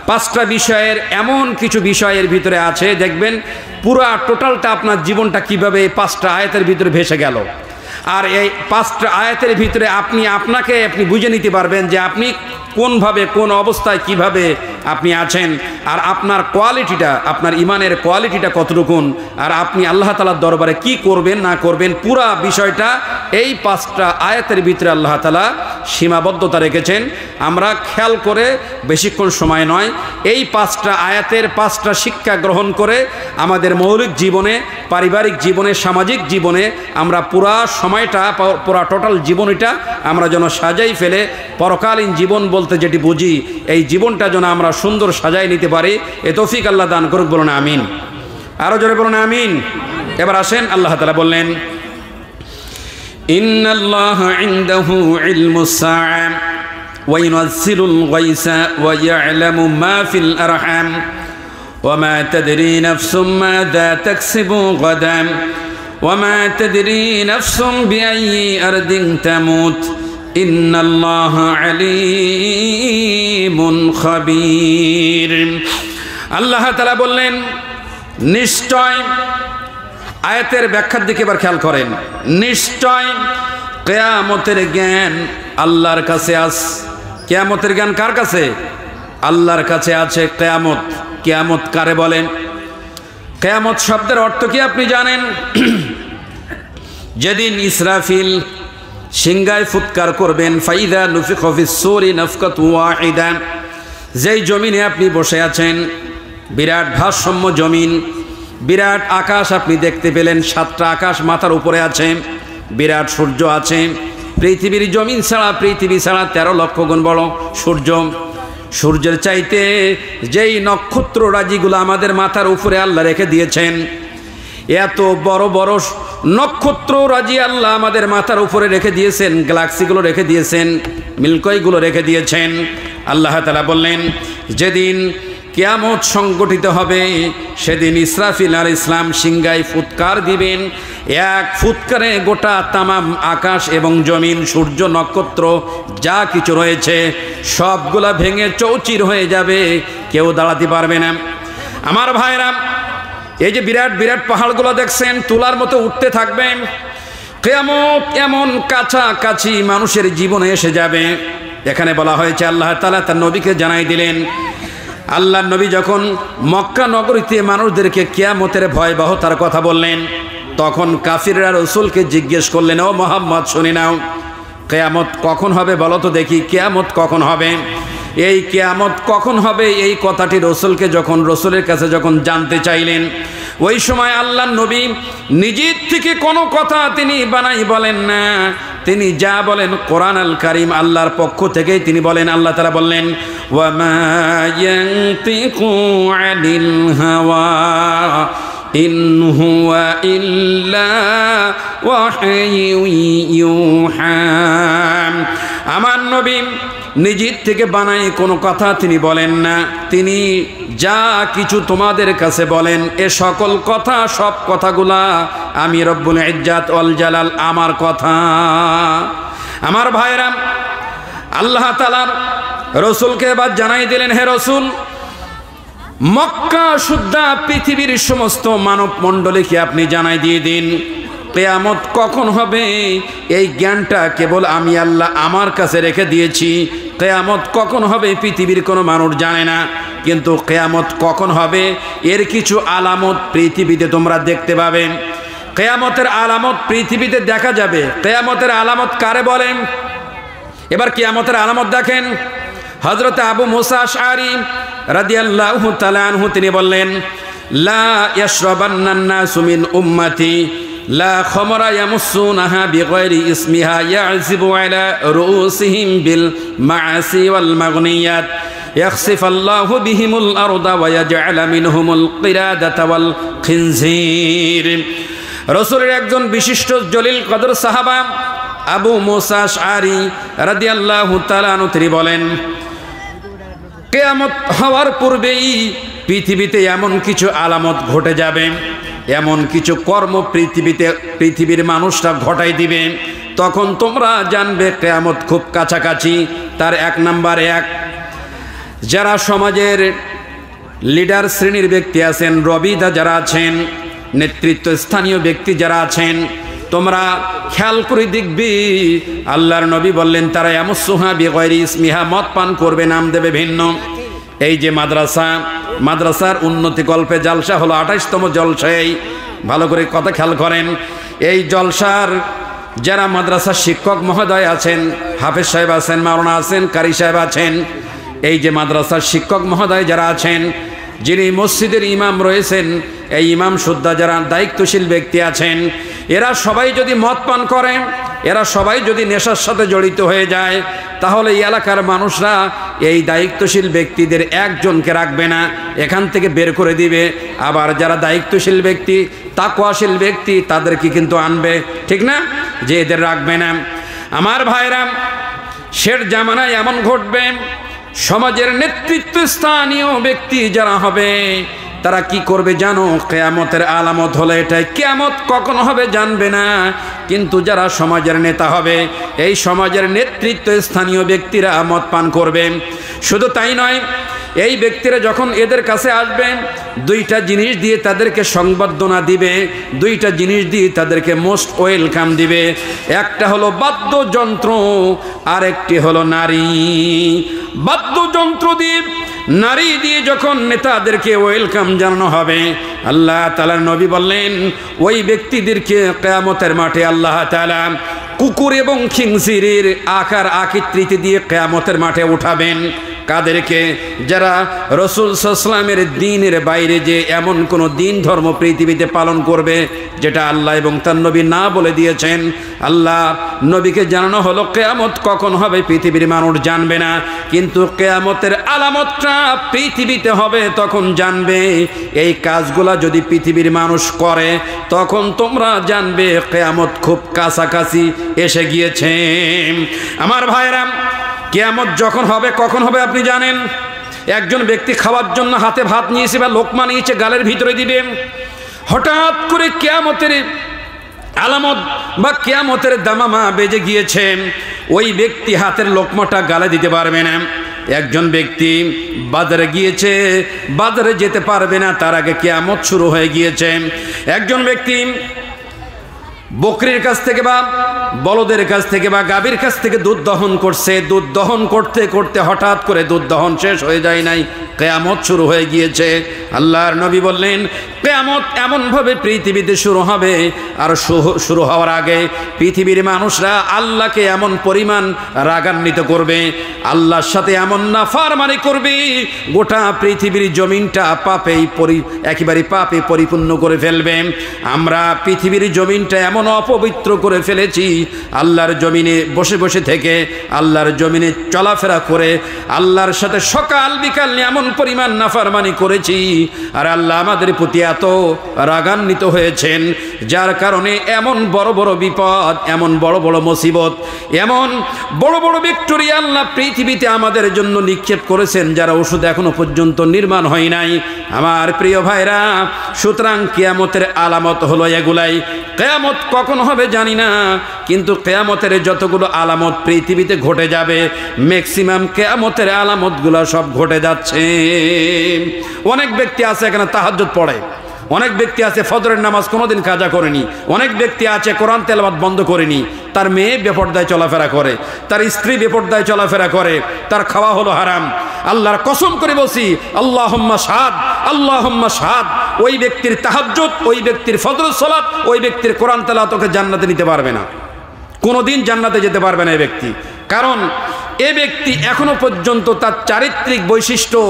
A: 5টা বিষয়ের এমন কিছু বিষয়ের ভিতরে আছে, দেখবেন পুরা টোটালটা আপনার জীবনটা কিভাবে এই 5টা আয়াতের ভিতরে ভেসে গেল। আর এই 5টা আয়াতের ভিতরে আপনি বুঝে নিতে পারবেন যে আপনি কোনভাবে, কোন অবস্থায়, কিভাবে আপনি আছেন, আর আপনার কোয়ালিটিটা, আপনার ইমানের কোয়ালিটিটা কতটুকুন, আর আপনি আল্লাহ তাআলার দরবারে কি করবেন না করবেন, পুরা বিষয়টা এই 5টা আয়াতের ভিতরে আল্লাহ তাআলা সীমাবদ্ধতা রেখেছেন। আমরা খেয়াল করে বেশিক্ষণ সময় নয়, এই 5টা আয়াতের 5টা শিক্ষা গ্রহণ করে আমাদের মৌলিক জীবনে, পারিবারিক জীবনে, সামাজিক জীবনে আমরা পুরা সময়টা, পুরা টোটাল জীবনটা আমরা যেন সাজাই ফেলে পরকালীন জীবন বলতে যেটি বুঝি, এই জীবনটা যেন আমরা সুন্দর সাজাই নিতে পারি। এ তৌফিক আল্লাহ দান করুক, বলুন আমিন। আরো জোরে বলুন আমিন। এবার আসেন, আল্লাহ তাআলা বললেন, ইন্নাল্লাহা ইনদাহু ইলমুস সাআ ওয়া ইউনাজ্জিলুল গায়সা ওয়া ইয়া'লামু মা ফিল আরহাম ওয়া মা তাদরি নাফসুম মাযা তাকসিবু গাদান ওয়া মা তাদরি নাফসুম বিআইয়ি আরদিন তামুত ইন্নাল্লাহা আলীমুন খাবীর। আল্লাহ তাআলা বললেন, নিশ্চয়, আয়াতের ব্যাখ্যার দিকে এবার খেয়াল করেন, নিশ্চয় কিয়ামতের জ্ঞান আল্লাহর কাছে আছে। কিয়ামতের জ্ঞান কার কাছে? আল্লাহর কাছে আছে। কিয়ামত, কিয়ামত কারে বলেন? কিয়ামত শব্দের অর্থ কি আপনি জানেন? যেদিন ইসরাফিল সিংহায় ফুৎকার করবেন, ফাইদা নুফিখা ফিস-সূরি নাফকাতু ওয়াহিদা, যেই জমিনে আপনি বসে আছেন, বিরাট ভারসাম্য জমিন, বিরাট আকাশ আপনি দেখতে পেলেন, 7টা আকাশ মাথার উপরে আছে, বিরাট সূর্য আছে। পৃথিবীর জমিন ছাড়া, পৃথিবী ছাড়া 13 লক্ষ গুণ বড় সূর্য। সূর্যের চাইতে যেই নক্ষত্র রাজিগুলো আমাদের মাথার উপরে আল্লাহ রেখে দিয়েছেন, এত বড় বড় নক্ষত্র রাজি আল্লাহ আমাদের মাথার উপরে রেখে দিয়েছেন, গ্যালাক্সিগুলো রেখে দিয়েছেন, মিল্কওয়েগুলো রেখে দিয়েছেন। আল্লাহ তাআলা বললেন, যেদিন কিয়ামত সংগঠিত হবে সেদিন ইসরাফিল আলাইহিস সালাম সিংহায় ফুৎকার দিবেন। এক ফুৎকারে গোটা তামাম আকাশ এবং জমিন, সূর্য, নক্ষত্র যা কিছু রয়েছে সবগুলা ভেঙে চৌচির হয়ে যাবে, কেউ দাঁড়াতে পারবে না। আমার ভাইরা, এই যে বিরাট বিরাট পাহাড়গুলো দেখছেন, তুলার মতো উঠতে থাকবে। কিয়ামত এমন কাছাকাছি মানুষের জীবনে এসে যাবে। এখানে বলা হয়েছে, আল্লাহ তাআলা তার নবীকে জানাই দিলেন, আল্লাহর নবী যখন মক্কা নগরীতে মানুষদেরকে কিয়ামতের ভয়াবহতার কথা বললেন, তখন কাফিররা রাসূলকে জিজ্ঞেস করলেন, ও মুহাম্মদ শুনে নাও, কিয়ামত কখন হবে বলো তো দেখি, কিয়ামত কখন হবে? এই কিয়ামত কখন হবে এই কথাটি রসুলের কাছে যখন জানতে চাইলেন, ওই সময় আল্লাহর নবী নিজের থেকে কোনো কথা তিনি বানাই বলেন না, তিনি যা বলেন কোরআন আল কারীম আল্লাহর পক্ষ থেকেই তিনি বলেন। আল্লাহ তাআলা বললেন, ওয়া মা ইয়ানতিকু আনিল হাওয়া ইন হুয়া ইল্লা ওয়াহয়ু ইউহা। আমার নবী নিজের থেকে বানাই কোনো কথা তিনি বলেন না, তিনি যা কিছু তোমাদের কাছে বলেন এ সকল কথা, সব কথাগুলা আমি রব্বুল ইজ্জাত ওয়াল জালাল আমার কথা। আমার ভাইরা, আল্লাহ তাআলা রাসূলকে এবার জানাই দিলেন, হে রাসূল, মক্কা সুদ্ধা পৃথিবীর সমস্ত মানব মণ্ডলীকে আপনি জানাই দিয়ে দিন, কিয়ামত কখন হবে এই জ্ঞানটা কেবল আমি আল্লাহ আমার কাছে রেখে দিয়েছি। কিয়ামত কখন হবে পৃথিবীর কোনো মানুষ জানে না, কিন্তু কিয়ামত কখন হবে এর কিছু আলামত পৃথিবীতে তোমরা দেখতে পাবে। কিয়ামতের আলামত পৃথিবীতে দেখা যাবে। কিয়ামতের আলামত কারে বলেন? এবার কিয়ামতের আলামত দেখেন। হযরত আবু মুসা আশআরী রাদিয়াল্লাহু তাআলা আনহু তিনি বললেন, লা ইয়াশরাবান্নান নাসু মিন উম্মতি লা খামরা ইয়ামুসুনাহা বিগাইরি ইসমিহা ইয়াযিবু আলা রুউসিহিম বিল মাআসি ওয়াল মাগনিয়াত ইয়াখসিফাল্লাহু বিহিমুল আরদা ওয়া ইয়াজআলা মিনহুমুল কিরাদাতা ওয়াল খিনজির। রাসূলের একজন বিশিষ্ট জলিল কদর সাহাবা আবু মুসা আশআরী রাদিয়াল্লাহু তাআলা আনহু তিনি বলেন, কিয়ামত হওয়ার পূর্বেই পৃথিবীতে এমন কিছু আলামত ঘটে যাবে, এমন কিছু কর্ম পৃথিবীর মানুষরা ঘটাই দিবে, তখন তোমরা জানবে কিয়ামত খুব কাছাকাছি। তার এক নাম্বার, যারা সমাজের লিডার শ্রেণীর ব্যক্তি আছেন, রবিদা যারা আছেন, নেতৃত্ব স্থানীয় ব্যক্তি যারা আছেন, তোমরা খেয়াল করে দেখবে আল্লাহর নবী বললেন তারা ইয়ামুসুহা বিগাইরি ইসমিহা, মদ পান করবে, নাম দেবে ভিন্ন। এই যে মাদ্রাসার উন্নতি গল্পে জলসা হলো 28তম জলসায়, ভালো করে কথা খেয়াল করেন। এই জলসার যারা মাদ্রাসার শিক্ষক মহোদয় আছেন, হাফেজ সাহেব আছেন, মাওলানা আছেন, কারি সাহেব আছেন, এই যে মাদ্রাসার শিক্ষক মহোদয় যারা আছেন, যিনি মসজিদের ইমাম রয়েছেন, এই ইমাম সুদ্ধা যারা দায়িত্বশীল ব্যক্তি আছেন, এরা সবাই যদি মদ পান করে, এরা সবাই যদি নেশার সাথে জড়িত হয়ে যায়, তাহলে এই এলাকার মানুষরা এই দায়িত্বশীল ব্যক্তিদের একজনকে রাখবে না, এখান থেকে বের করে দিবে। আবার যারা দায়িত্বশীল ব্যক্তি, তাকওয়াশীল ব্যক্তি, তাদেরকে কিন্তু আনবে, ঠিক না, যে এদের রাখবে না। আমার ভাইরা, শের জামানায় এমন ঘটবে, সমাজের নেতৃত্ব স্থানীয় ব্যক্তি যারা হবে তারা কি করবে জানো? কিয়ামতের আলামত হলো এটাই। কিয়ামত কখন হবে জানবে না, কিন্তু যারা সমাজের নেতা হবে, এই সমাজের নেতৃত্ব স্থানীয় ব্যক্তিরা মদ পান করবে। শুধু তাই নয়, এই ব্যক্তিরা যখন এদের কাছে আসবে, দুইটা জিনিস দিয়ে তাদেরকে সংবর্ধনা দিবে, দুইটা জিনিস দিয়ে তাদেরকে মোস্ট ওয়েলকাম দিবে। একটা হলো বাদ্যযন্ত্র, আর একটি হলো নারী। বাদ্যযন্ত্র দিয়ে, নারী দিয়ে যখন নেতাদেরকে ওয়েলকাম জানানো হবে, আল্লাহ তাআলার নবী বললেন ওই ব্যক্তিদেরকে কিয়ামতের মাঠে আল্লাহ তাআলা কুকুর এবং খিনজিরের আকার আকৃতি দিয়ে কিয়ামতের মাঠে উঠাবেন। কাদেরকে? যারা রাসূল সাল্লাল্লাহু আলাইহি ওয়াসাল্লামের দ্বীনের বাইরে যে এমন কোন দ্বীন ধর্ম পৃথিবীতে পালন করবে যেটা আল্লাহ এবং তার নবী না বলে দিয়েছেন। আল্লাহ নবীকে জানানো হলো কিয়ামত কখন হবে পৃথিবীর মানুষ জানবে না, কিন্তু কিয়ামতের আলামতটা পৃথিবীতে হবে তখন জানবে। এই কাজগুলা যদি পৃথিবীর মানুষ করে, তখন তোমরা জানবে কিয়ামত খুব কাছাকাছি এসে গিয়েছে। আমার ভাইরা, কিয়ামত যখন হবে, কখন হবে আপনি জানেন? একজন ব্যক্তি খাওয়ার জন্য হাতে ভাত নিয়েছে বা লোকমা নিয়েছে, গালের ভিতরে দিবে। হঠাৎ করে কিয়ামতের আলামত বা কিয়ামতের দামামা বেজে গিয়েছে, ওই ব্যক্তি হাতের লোকমাটা গালে দিতে পারবে না। একজন ব্যক্তি বাজারে গিয়েছে, বাজারে যেতে পারবে না, তার আগে কিয়ামত শুরু হয়ে গিয়েছে। একজন ব্যক্তি বকরির কাছ থেকে বা বলদের কাছ থেকে বা গাভীর কাছ থেকে দুধ দহন করছে, দুধ দহন করতে করতে হঠাৎ করে দুধ দহন শেষ হয়ে যায় নাই, কিয়ামত শুরু হয়ে গিয়েছে। আল্লাহর নবী বললেন কিয়ামত এমনভাবে পৃথিবীতে শুরু হবে, আর শুরু হওয়ার আগে পৃথিবীর মানুষরা আল্লাহকে এমন পরিমাণ রাগান্বিত করবে, আল্লাহর সাথে এমন নাফরমানি করবে, গোটা পৃথিবীর জমিনটা একেবারে পাপে পরিপূর্ণ করে ফেলবে। আমরা পৃথিবীর জমিনটা এমন অপবিত্র করে ফেলেছি, আল্লাহর জমিনে বসে বসে থেকে, আল্লাহর জমিনে চলাফেরা করে, আল্লাহর সাথে সকাল বিকাল এমন পরিমাণ নাফরমানি করেছি, আর আল্লাহ আমাদের প্রতি এত রাগান্বিত হয়েছেন, যার কারণে এমন বড় বড় বিপদ, এমন বড় বড় মুসিবত, এমন বড় বড় ভিক্টোরিয়া আল্লাহ পৃথিবীতে আমাদের জন্য নিক্ষেপ করেছেন, যারা ওষুধ এখনো পর্যন্ত নির্মাণ হয় নাই। আমার প্রিয় ভাইরা, সুতরাং কিয়ামতের আলামত হলো এগুলাই। কিয়ামত কখন হবে জানি না, কিন্তু কিয়ামতের যতগুলো আলামত পৃথিবীতে ঘটে যাবে, ম্যাক্সিমাম কিয়ামতের আলামতগুলো সব ঘটে যাচ্ছে। অনেক ব্যক্তি আছে এখানে তাহাজ্জুদ পড়ে, অনেক ব্যক্তি আছে ফজরের নামাজ কোনোদিন কাজা করেনি, অনেক ব্যক্তি আছে কোরআন তেলাওয়াত বন্ধ করেনি, তার মেয়ে বেপরদায় চলাফেরা করে, তার স্ত্রী বেপরদায় চলাফেরা করে, তার খাওয়া হলো হারাম। আল্লাহর কসম করে বলছি, আল্লাহুম্মা শাহাদ, আল্লাহুম্মা শাহাদ, ওই ব্যক্তির তাহাজ্জুদ, ওই ব্যক্তির ফজরের সালাত, ওই ব্যক্তির কোরআন তেলাওয়াত ওকে জান্নাতে নিতে পারবে না, কোনোদিন জান্নাতে যেতে পারবে না এই ব্যক্তি। কারণ এ ব্যক্তি এখনো পর্যন্ত তার চারিত্রিক বৈশিষ্ট্য,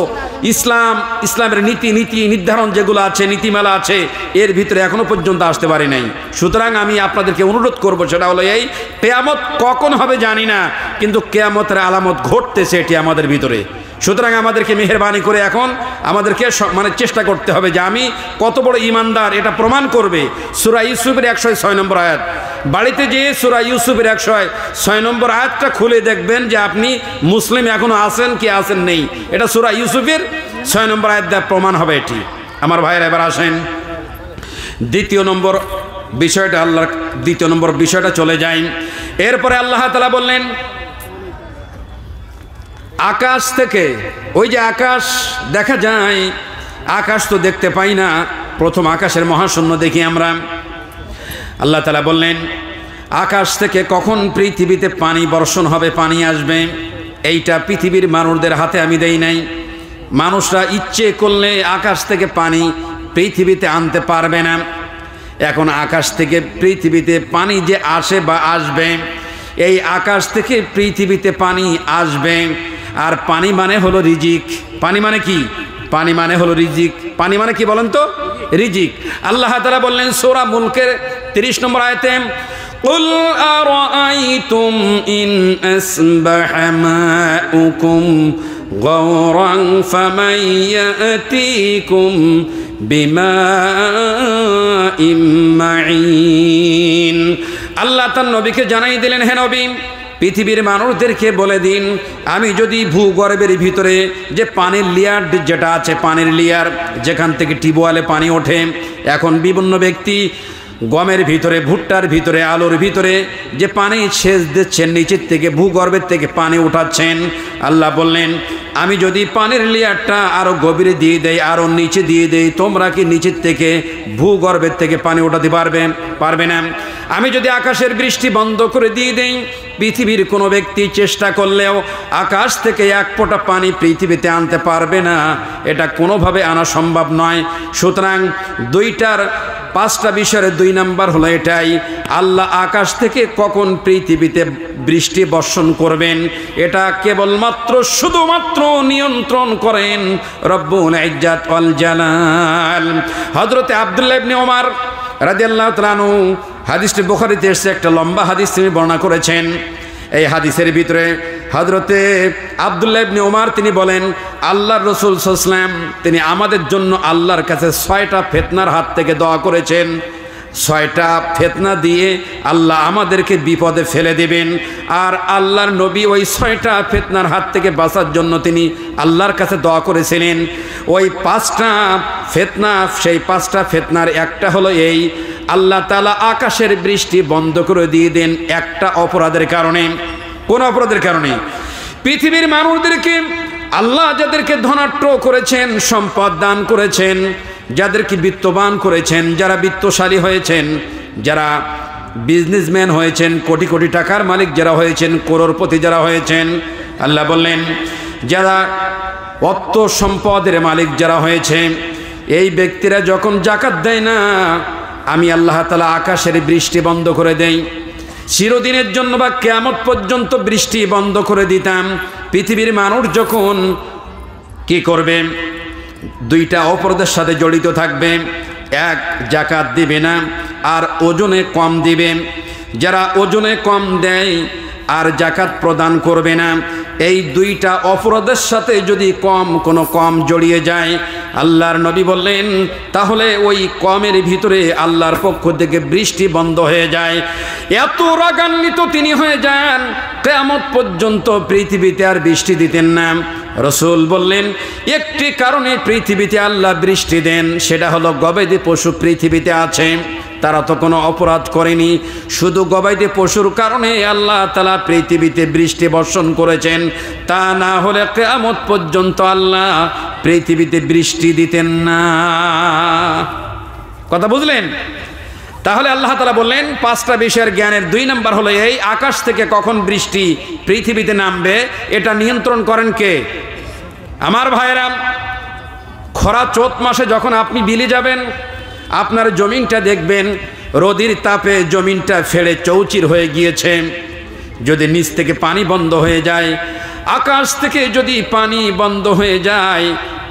A: ইসলামের নীতি নির্ধারণ যেগুলো আছে, নীতিমালা আছে, এর ভিতরে এখনো পর্যন্ত আসতে পারি নাই। সুতরাং আমি আপনাদেরকে অনুরোধ করব, সেটা হলো এই, কিয়ামত কখন হবে জানি না, কিন্তু কিয়ামতের আলামত ঘটতেছে এটি আমাদের ভিতরে। সুতরাং আমাদেরকে মেহেরবানি করে এখন আমাদেরকে চেষ্টা করতে হবে যে আমি কত বড় ইমানদার, এটা প্রমাণ করবে সূরা ইউসুফের 106 নম্বর আয়াত। বাড়িতে যেয়ে সূরা ইউসুফের 106 নম্বর আয়াতটা খুলে দেখবেন যে আপনি মুসলিম এখনো আছেন কি আছেন নেই। এটা সূরা ইউসুফের 6 নম্বর আয়াত দ্বারা প্রমাণ হবে এটি। আমার ভাইয়েরা এবার আসেন দ্বিতীয় নম্বর বিষয়টা চলে যায়। এরপরে আল্লাহ তাআলা বললেন আকাশ থেকে, ওই যে আকাশ দেখা যায়, আকাশ তো দেখতে পাই না, প্রথম আকাশের মহাশূন্য দেখি আমরা। আল্লাহ তাআলা বললেন আকাশ থেকে কখন পৃথিবীতে পানি বর্ষণ হবে, পানি আসবে, এইটা পৃথিবীর মানুষদের হাতে আমি দেই নাই। মানুষরা ইচ্ছে করলে আকাশ থেকে পানি পৃথিবীতে আনতে পারবে না। এখন আকাশ থেকে পৃথিবীতে পানি যে আসে বা আসবে, এই আকাশ থেকে পৃথিবীতে পানি আসবে, আর পানি মানে হলো রিজিক। পানি মানে কি? পানি মানে হলো রিজিক। পানি মানে কি বলেন তো? রিজিক। আল্লাহ তাআলা বললেন সূরা মুলকের 30 নম্বর আয়াতে, কুল আরাআইতুম ইন আসবাহা মাউকুম গাওরান ফামান ইয়াতিকুম বিমাইন মাইন। আল্লাহ তার নবীকে জানাই দিলেন, হে নবী, পৃথিবীর মানুষদেরকে বলে দিন, আমি যদি ভূগর্ভের ভিতরে যে পানির লেয়ার যেটা আছে, পানির লেয়ার যেখান থেকে টিউবওয়েলে পানি ওঠে, এখন বিভিন্ন ব্যক্তি গমের ভিতরে, ভুট্টার ভিতরে, আলুর ভিতরে যে পানি সেচ দিচ্ছেন, নিচের থেকে ভূগর্ভের থেকে পানি উঠাচ্ছেন, আল্লাহ বললেন আমি যদি পানির লেয়ারটা আরো গভীরে দিয়ে দেই, আরো নিচে দিয়ে দেই, তোমরা কি নিচের থেকে ভূগর্ভের থেকে পানি উঠাতে পারবে না? আমি যদি আকাশের বৃষ্টি বন্ধ করে দিয়ে দেই, পৃথিবীর কোনো ব্যক্তি চেষ্টা করলেও আকাশ থেকে এক ফোঁটা পানি পৃথিবীতে আনতে পারবে না, এটা কোনোভাবে আনা সম্ভব নয়। সুতরাং 5টা বিষয়ের 2 নাম্বার হলো এটাই, আল্লাহ আকাশ থেকে কখন পৃথিবীতে বৃষ্টি বর্ষণ করবেন, এটা কেবলমাত্র শুধুমাত্র নিয়ন্ত্রণ করেন রব্বুল ইজ্জাত ওয়াল জালাল। হযরতে আব্দুল্লাহ ইবনে ওমর রাদিয়াল্লাহু তাআলা আনহু, হাদিসটি বুখারীতে এসেছে, একটা লম্বা হাদিস তিনি বর্ণনা করেছেন। এই হাদিসের ভিতরে হযরতে আব্দুল্লাহ ইবনে ওমর তিনি বলেন, আল্লাহর রাসূল সাল্লাল্লাহু আলাইহি ওয়াসাল্লাম তিনি আমাদের জন্য আল্লাহর কাছে 6টা ফিতনার হাত থেকে দোয়া করেছেন। 6টা ফিতনা দিয়ে আল্লাহ আমাদেরকে বিপদে ফেলে দেবেন, আর আল্লাহর নবী ওই 6টা ফিতনার হাত থেকে বাঁচার জন্য তিনি আল্লাহর কাছে দোয়া করেছিলেন। ওই 5টা ফিতনা, সেই 5টা ফিতনার একটা হলো এই, আল্লাহ তাআলা আকাশের বৃষ্টি বন্ধ করে দিয়ে দেন একটা অপরাধের কারণে। কোন অপরাধের কারণে? পৃথিবীর মানুষদেরকে আল্লাহ যাদেরকে ধনাঢ্য করেছেন, সম্পদ দান করেছেন, যাদেরকে বিত্তবান করেছেন, যারা বিত্তশালী হয়েছেন, যারা বিজনেসম্যান হয়েছেন, কোটি কোটি টাকার মালিক যারা হয়েছেন, করোড়পতি যারা হয়েছেন, আল্লাহ বললেন যারা অর্থ সম্পদের মালিক যারা হয়েছে, এই ব্যক্তিরা যখন যাকাত দেয় না, আমি আল্লাহ তাআলা আকাশের বৃষ্টি বন্ধ করে দেই। চিরদিনের জন্য বা কিয়ামত পর্যন্ত বৃষ্টি বন্ধ করে দিতাম। পৃথিবীর মানুষ যখন কি করবে? 2টা অপরাধের সাথে জড়িত থাকবে। এক, যাকাত দিবে না, আর ওজনে কম দিবে। যারা ওজনে কম দেয় আর যাকাত প্রদান করবে না, এই 2টা অপরাধের সাথে যদি কোনো কম জড়িয়ে যায়, আল্লাহর নবী বললেন তাহলে ওই কমের ভিতরে আল্লাহর পক্ষ থেকে বৃষ্টি বন্ধ হয়ে যায়। এত রাগান্বিত তিনি হয়ে যান, কিয়ামত পর্যন্ত পৃথিবীতে আর বৃষ্টি দিতেন না। রাসূল বললেন একটি কারণে পৃথিবীতে আল্লাহ বৃষ্টি দেন, সেটা হলো গবাদি পশু পৃথিবীতে আছে, তারা তো কোনো অপরাধ করেনি, শুধু গবাদি পশুর কারণে আল্লাহ তাআলা পৃথিবীতে বৃষ্টি বর্ষণ করেছেন। তা না হলে কিয়ামত পর্যন্ত আল্লাহ পৃথিবীতে বৃষ্টি দিতেন না। কথা বুঝলেন? তাহলে আল্লাহ তাআলা বললেন 5টা বিষয়ের জ্ঞানের 2 নাম্বার হলো এই, আকাশ থেকে কখন বৃষ্টি পৃথিবীতে নামবে এটা নিয়ন্ত্রণ করেন কে? আমার ভাইয়েরা, খরা চৈত মাসে যখন আপনি বিলে যাবেন, আপনার জমিনটা দেখবেন রোদের তাপে জমিনটা ফেড়ে চৌচির হয়ে গিয়েছে। যদি নিচ থেকে পানি বন্ধ হয়ে যায়, আকাশ থেকে যদি পানি বন্ধ হয়ে যায়,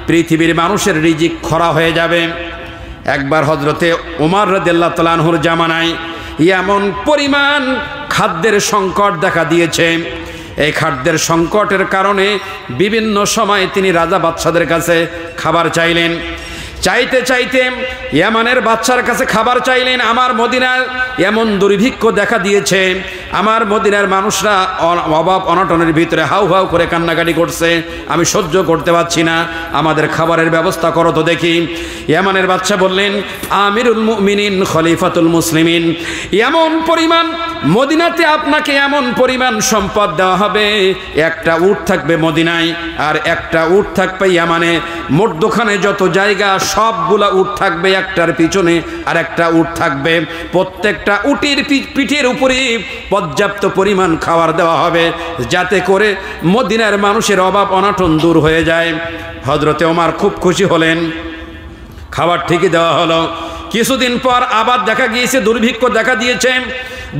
A: পৃথিবীর মানুষের রিজিক খরা হয়ে যাবে। একবার হযরতে ওমর রাদিয়াল্লাহু তাআলা আনহুর জামানায় এমন পরিমাণ খাদ্যের সংকট দেখা দিয়েছে। এই খাদ্যের সংকটের কারণে বিভিন্ন সময় তিনি রাজা বাদশাদের কাছে খাবার চাইলেন। চাইতে চাইতে ইয়ামানের বাদশার কাছে খাবার চাইলেন। আমার মদিনার এমন দুর্ভিক্ষ দেখা দিয়েছে, আমার মদিনার মানুষরা অভাব অনটনের ভিতরে হাউ হাউ করে কান্নাকাটি করছে, আমি সহ্য করতে পারছি না, আমাদের খাবারের ব্যবস্থা করো তো দেখি। ইয়ামানের বাদশা বললেন, আমিরুল মুমিনিন খলিফাতুল মুসলিমিন, এমন পরিমাণ মদিনাতে আপনাকে এমন পরিমাণ সম্পদ দেওয়া হবে, একটা উট থাকবে মদিনায় আর একটা উট থাকবে ইয়ামানে, মধ্যখানে যত জায়গা সবগুলা উট থাকবে একটার পিছনে আর একটা উট থাকবে, প্রত্যেকটা উটের পিঠের উপরে পর্যাপ্ত পরিমাণ খাবার দেওয়া হবে, যাতে করে মদিনার মানুষের অভাব অনটন দূর হয়ে যায়। হযরতে ওমর খুব খুশি হলেন, খাবার ঠিকই দেওয়া হলো। কিছুদিন পর আবার দেখা গিয়েছে দুর্ভিক্ষ দেখা দিয়েছে।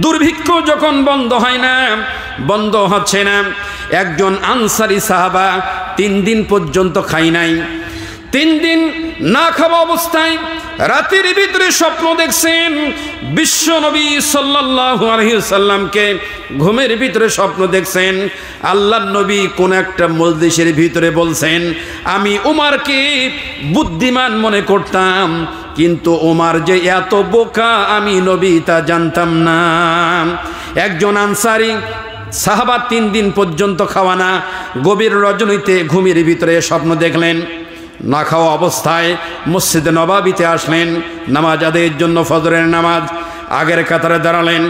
A: দুর্ভিক্ষ যখন বন্ধ হয় না, বন্ধ হচ্ছে না, একজন আনসারী সাহাবা 3 দিন পর্যন্ত খাই নাই। 3 দিন না খাওয়া অবস্থায় রাতের ভিতরে স্বপ্ন দেখছেন বিশ্ব নবী সাল্লাল্লাহু আলাইহি সাল্লামকে। ঘুমের ভিতরে স্বপ্ন দেখছেন আল্লাহর নবী কোন একটা মজলিসের ভিতরে বলছেন, আমি উমরকে বুদ্ধিমান মনে করতাম, কিন্তু ওমর যে এত বোকা আমি নবী তা জানতাম না। একজন আনসারী সাহাবা 3 দিন পর্যন্ত খাওয়া না, গভীর রজনীতে ঘুমের ভিতরে স্বপ্ন দেখলেন। না খাওয়া অবস্থায় মসজিদে নবাবিতে আসলেন নামাজ আদায়ের জন্য, ফজরের নামাজ। আগের কাতারে দাঁড়ালেন।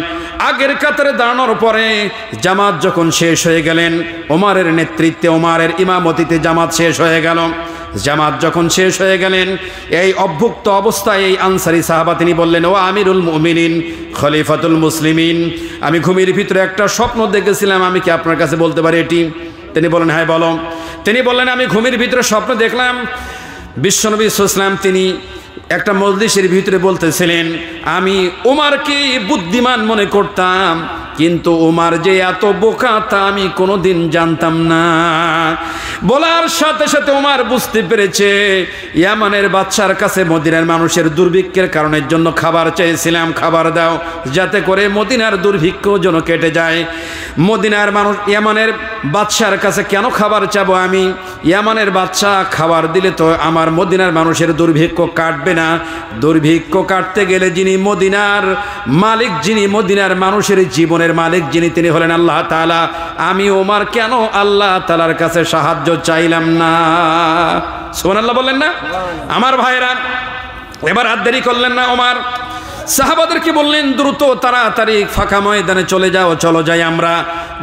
A: আগের কাতারে দাঁড়ানোর পরে জামাত যখন শেষ হয়ে গেলেন, ওমরের নেতৃত্বে ওমরের ইমামতিতে জামাত শেষ হয়ে গেল। জামাত যখন শেষ হয়ে গেলেন, এই অভুক্ত অবস্থায় এই আনসারী সাহাবা তিনি বললেন, ও আমিরুল মুমিনিন খলিফাতুল মুসলিমিন, আমি ঘুমের ভিতরে একটা স্বপ্ন দেখেছিলাম, আমি কি আপনার কাছে বলতে পারি এটি? তিনি বলেন, হ্যাঁ বলো। তিনি বললেন, আমি ঘুমের ভিতরে স্বপ্ন দেখলাম বিশ্বনবী সাল্লাল্লাহু আলাইহি ওয়াসাল্লাম তিনি একটা মজলিসের ভিতরে বলতেছিলেন, আমি ওমরকে বুদ্ধিমান মনে করতাম, কিন্তু ওমর যে এত বোকা তা আমি কোনোদিন জানতাম না। বলার সাথে সাথে ওমর বুঝতে পেরেছে ইয়ামানের বাদশার কাছে মদিনার মানুষের দুর্ভিক্ষের কারণের জন্য খাবার চেয়েছিলাম, খাবার দাও যাতে করে মদিনার দুর্ভিক্ষ যেন কেটে যায়। মদিনার মানুষ ইয়ামানের বাদশার কাছে কেন খাবার চাবো আমি? ইয়ামানের বাদশা খাবার দিলে তো আমার মদিনার মানুষের দুর্ভিক্ষ কাটবে না। দুর্ভিক্ষ কাটতে গেলে যিনি মদিনার মালিক, যিনি মদিনার মানুষের জীবনের মালিক, যিনি তিনি হলেন আল্লাহ তাআলা। আমি ওমর কেন আল্লাহ তাআলার কাছে সাহায্য চাইলাম না? সুবহানাল্লাহ বললেন না? আমার ভাইরা, এবার আর দেরি করলেন না ওমর, সাহাবাদেরকে বললেন, দ্রুত তাড়াতাড়ি ফাঁকা ময়দানে চলে যাও, চলো যাই আমরা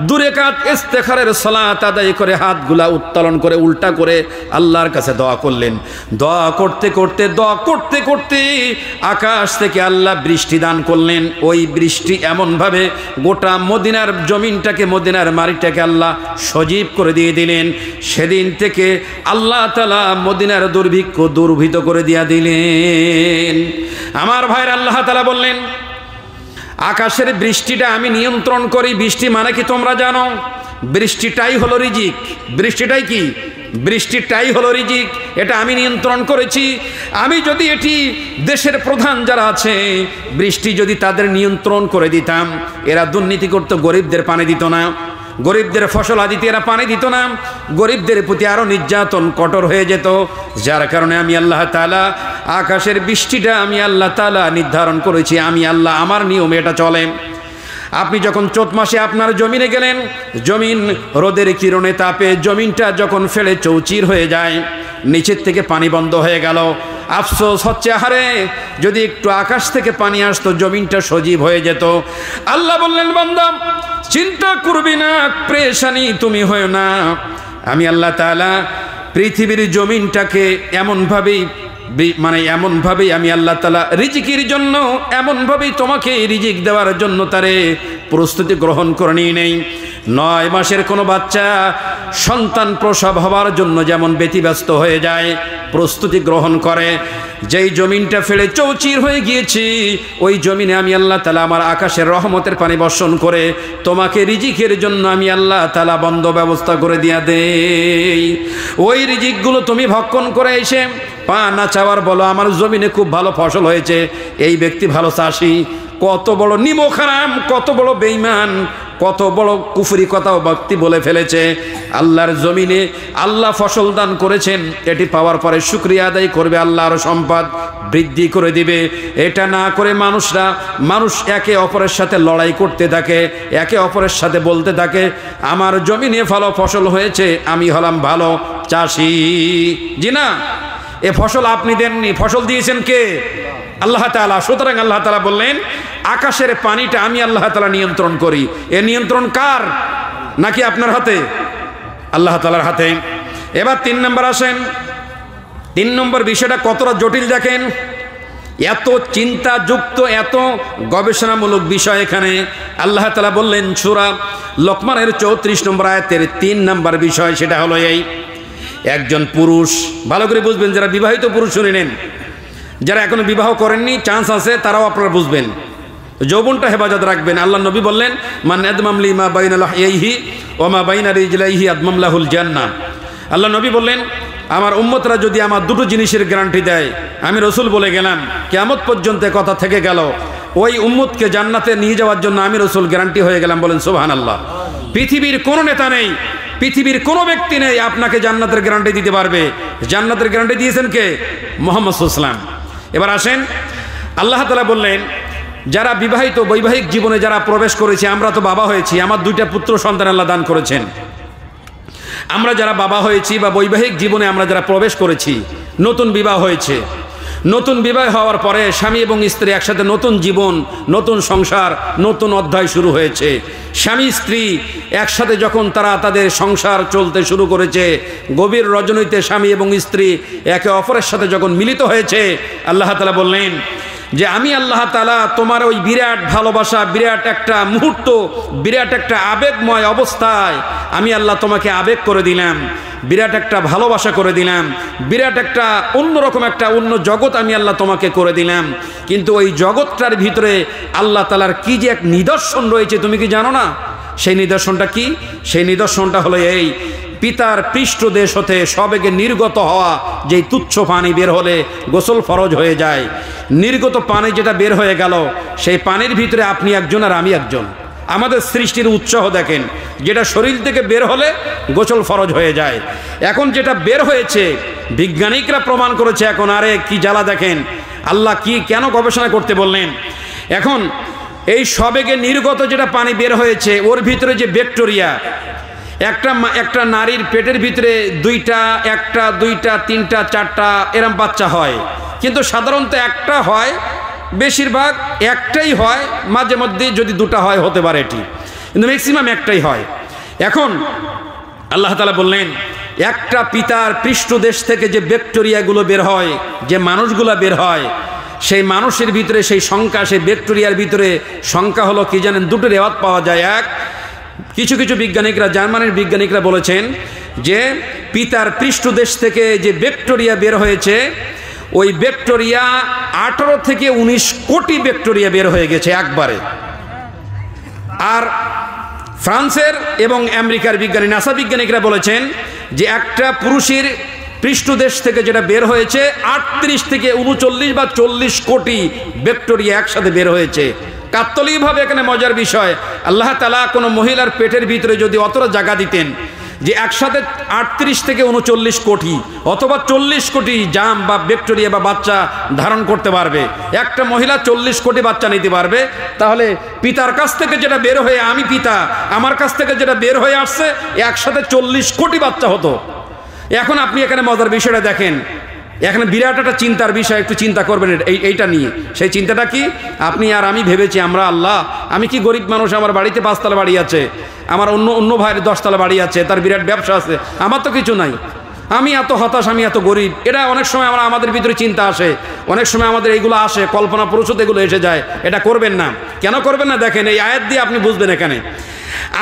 A: 2 রাকাত ইস্তেখারের সালাত আদায় করে হাতগুলা উত্তোলন করে উল্টা করে আল্লাহর কাছে দোয়া করলেন। দোয়া করতে করতে আকাশ থেকে আল্লাহ বৃষ্টি দান করলেন। ওই বৃষ্টি এমনভাবে গোটা মদিনার জমিনটাকে, মদিনার মাটিটাকে আল্লাহ সজীব করে দিয়ে দিলেন। সেদিন থেকে আল্লাহ তাআলা মদিনার দুর্ভিক্ষ দুর্ভিত করে দিয়া দিলেন। আমার ভাইয়ের আল্লাহ তাআলা বললেন, আকাশের বৃষ্টিটা আমি নিয়ন্ত্রণ করি। বৃষ্টি মানে কি তোমরা জানো? বৃষ্টিটাই হলো রিজিক। বৃষ্টিটাই কি? বৃষ্টিটাই হলো রিজিক। এটা আমি নিয়ন্ত্রণ করেছি। আমি যদি এটি দেশের প্রধান যারা আছে, বৃষ্টি যদি তাদের নিয়ন্ত্রণ করে দিতাম, এরা দুর্নীতি করতো, গরিবদের পানি দিত না, গরিবদের ফসল আদিতে এরা পানি দিত না, গরিবদের প্রতি আরো নির্যাতন কঠোর হয়ে যেত। যার কারণে আমি আল্লাহ তাআলা আকাশের বৃষ্টিটা আমি আল্লাহ তাআলা নির্ধারণ করেছি। আমি আল্লাহ, আমার নিয়মে এটা চলে। আপনি যখন চৈত মাসে আপনার জমিনে গেলেন, জমিন রোদের কিরণে তাপে জমিনটা যখন ফেলে চৌচির হয়ে যায়, নিচের থেকে পানি বন্ধ হয়ে গেল, আফসোস হচ্ছে, আহারে যদি একটু আকাশ থেকে পানি আসতো জমিনটা সজীব হয়ে যেত। আল্লাহ বললেন, বান্দা চিন্তা করবি না, পেরেশানি তুমি হয়ো না। আমি আল্লাহ তাআলা পৃথিবীর জমিনটাকে এমনভাবেই আমি আল্লাহ তাআলা রিজিকের জন্য এমনভাবেই তোমাকে রিজিক দেওয়ার জন্য তারে প্রস্তুতি গ্রহণ করে নিয়ে নেই। 9 মাসের কোনো বাচ্চা সন্তান প্রসব হওয়ার জন্য যেমন ব্যতিব্যস্ত হয়ে যায়, প্রস্তুতি গ্রহণ করে, যেই জমিনটা ফেলে চৌচির হয়ে গিয়েছি ওই জমিনে আমি আল্লাহ তাআলা আমার আকাশের রহমতের পানি বর্ষণ করে তোমাকে রিজিকের জন্য আমি আল্লাহ তাআলা বন্ধ ব্যবস্থা করে দিয়া দেই। ওই রিজিকগুলো তুমি ভক্ষণ করে এসে পা না চাওয়ার বলো আমার জমিনে খুব ভালো ফসল হয়েছে, এই ব্যক্তি ভালো চাষি। কত বড় নিমখারাম, কত বড় বেঈমান, কত বড় কুফরি কথাও ব্যক্তি বলে ফেলেছে। আল্লাহর জমিনে আল্লাহ ফসল দান করেছেন, এটি পাওয়ার পরে শুকরিয়া আদায় করবে, আল্লাহর সম্পদ বৃদ্ধি করে দিবে। এটা না করে মানুষ একে অপরের সাথে লড়াই করতে থাকে, একে অপরের সাথে বলতে থাকে আমার জমিনে ভালো ফসল হয়েছে, আমি হলাম ভালো চাষি। জি না, এ ফসল আপনি দেননি, ফসল দিয়েছেন কে? আল্লাহ তাআলা। সুতরাং আল্লাহ তাআলা বললেন আকাশের পানিটা আমি আল্লাহ তাআলা নিয়ন্ত্রণ করি। এ নিয়ন্ত্রণ কার? নাকি আপনার হাতে? আল্লাহ তাআলার হাতে। এবার 3 নম্বর আসেন। 3 নম্বর বিষয়টা কতটা জটিল দেখেন, এত চিন্তাযুক্ত, এত গবেষণামূলক বিষয় এখানে। আল্লাহ তাআলা বললেন সূরা লোকমানের 34 নম্বর আয়াতের 3 নম্বর বিষয়, সেটা হলো এই, একজন পুরুষ, ভালো করে বুঝবেন, যারা বিবাহিত পুরুষ শুনে নেন, যারা এখনো বিবাহ করেননি চান্স আছে তারাও আপনারা বুঝবেন, যৌবনটা হেফাজত রাখবেন। আল্লাহ নবী বললেন মান আদমামলি মা বাইনা লাহইহি ওয়া মা বাইনা রিজলাইহি আদমামলাহুল জান্নাহ। আল্লাহ নবী বললেন আমার উম্মতরা যদি আমার দুটো জিনিসের গ্যারান্টি দেয়, আমি রসুল বলে গেলাম, কিয়ামত পর্যন্ত কথা থেকে গেল, ওই উম্মতকে জান্নাতে নিয়ে যাওয়ার জন্য আমি রসুল গ্যারান্টি হয়ে গেলাম। বলেন সুবহানাল্লাহ। পৃথিবীর কোনো নেতা নেই, পৃথিবীর কোনো ব্যক্তি নেই আপনাকে জান্নাতের গ্যারান্টি দিতে পারবে। জান্নাতের গ্যারান্টি দিয়েছেন কে? মুহাম্মদ সাল্লাল্লাহু আলাইহি ওয়াসাল্লাম। এবার আসেন, আল্লাহ তাআলা বললেন যারা বিবাহিত বৈবাহিক জীবনে যারা প্রবেশ করেছে, আমরা তো বাবা হয়েছি, আমার 2টা পুত্র সন্তান আল্লাহ দান করেছেন। আমরা যারা বাবা হয়েছি বা বৈবাহিক জীবনে আমরা যারা প্রবেশ করেছি, নতুন বিবাহ হয়েছে, নতুন বিবাহ হওয়ার পরে স্বামী এবং স্ত্রী একসাথে নতুন জীবন, নতুন সংসার, নতুন অধ্যায় শুরু হয়েছে। স্বামী স্ত্রী একসাথে যখন তারা তাদের সংসার চলতে শুরু করেছে, গভীর রজনীতে স্বামী এবং স্ত্রী একে অপরের সাথে যখন মিলিত হয়েছে, আল্লাহ তাআলা বললেন যে আমি আল্লাহ তাআলা তোমার ওই বিরাট ভালোবাসা, বিরাট একটা মুহূর্ত, বিরাট একটা আবেগময় অবস্থায় আমি আল্লাহ তোমাকে আবেগ করে দিলাম, বিরাট একটা ভালোবাসা করে দিলাম, বিরাট একটা অন্যরকম একটা অন্য জগৎ আমি আল্লাহ তোমাকে করে দিলাম। কিন্তু ওই জগৎটার ভিতরে আল্লাহ তাআলার কি যে এক নিদর্শন রয়েছে তুমি কি জানো না? সেই নিদর্শনটা কি? সেই নিদর্শনটা হলো এই, পিতার পৃষ্ঠদেশ হতে সবেগে নির্গত হওয়া যেই তুচ্ছ পানি বের হলে গোসল ফরজ হয়ে যায়, নির্গত পানি যেটা বের হয়ে গেল, সেই পানির ভিতরে আপনি একজন আর আমি একজন। আমাদের সৃষ্টির উৎসাহ দেখেন, যেটা শরীর থেকে বের হলে গোসল ফরজ হয়ে যায়। এখন যেটা বের হয়েছে বিজ্ঞানিকরা প্রমাণ করেছে, এখন আরে কি জ্বালা দেখেন, আল্লাহ কি কেন গবেষণা করতে বললেন। এখন এই সবেগে নির্গত যেটা পানি বের হয়েছে, ওর ভিতরে যে ব্যাকটেরিয়া, একটা নারীর পেটের ভিতরে 2টা, 1টা, 2টা, 3টা, 4টা এরম বাচ্চা হয়, কিন্তু সাধারণত একটা হয়, বেশিরভাগ একটাই হয়, মাঝে মধ্যে যদি 2টা হয় হতে পারে এটি, কিন্তু ম্যাক্সিমাম একটাই হয়। এখন আল্লাহ তাআলা বললেন একটা পিতার পৃষ্ঠদেশ থেকে যে ব্যাকটেরিয়াগুলো বের হয়, যে মানুষগুলো বের হয়, সেই মানুষের ভিতরে সেই সংখ্যা, সেই ব্যাকটেরিয়ার ভিতরে সংখ্যা হলো কি জানেন? 2টো রেওয়াত পাওয়া যায়। এক, কিছু কিছু বিজ্ঞানিকরা, জার্মানির বিজ্ঞানিকরা বলেছেন যে পিতার পৃষ্ঠদেশ থেকে যে ব্যাকটেরিয়া বের হয়েছে, ওই ব্যাকটেরিয়া 18 থেকে 19 কোটি ব্যাকটেরিয়া বের হয়ে গেছে একবারে। আর ফ্রান্সের এবং আমেরিকার বিজ্ঞানী, নাসা বিজ্ঞানিকরা বলেছেন যে একটা পুরুষের পৃষ্ঠদেশ থেকে যেটা বের হয়েছে 38 থেকে 39 বা 40 কোটি ব্যাকটেরিয়া একসাথে বের হয়েছে। কাকতালীয়ভাবে এখানে মজার বিষয়, আল্লাহ তাআলা কোনো মহিলার পেটের ভিতরে যদি অতটা জায়গা দিতেন যে একসাথে 38 থেকে 39 কোটি অথবা 40 কোটি জাম বা ব্যাকটেরিয়া বা বাচ্চা ধারণ করতে পারবে, একটা মহিলা 40 কোটি বাচ্চা নিতে পারবে, তাহলে পিতার কাছ থেকে যেটা বের হয়ে, আমি পিতা, আমার কাছ থেকে যেটা বের হয়ে আসছে একসাথে 40 কোটি বাচ্চা হতো। এখন আপনি এখানে মজার বিষয়টা দেখেন, এখানে বিরাট একটা চিন্তার বিষয়, একটু চিন্তা করবেন এইটা নিয়ে। সেই চিন্তাটা কি? আপনি আর আমি ভেবেছি আমরা আল্লাহ, আমি কি গরিব মানুষ, আমার বাড়িতে 5 তলা বাড়ি আছে, আমার অন্য ভাইয়ের 10 তলা বাড়ি আছে, তার বিরাট ব্যবসা আছে, আমার তো কিছু নাই, আমি এত হতাশ, আমি এত গরিব। এটা অনেক সময় আমাদের ভিতরে চিন্তা আসে, অনেক সময় আমাদের এইগুলো আসে, কল্পনা প্রসূত এগুলো এসে যায়। এটা করবেন না। কেন করবেন না? দেখেন এই আয়াত দিয়ে আপনি বুঝবেন। এখানে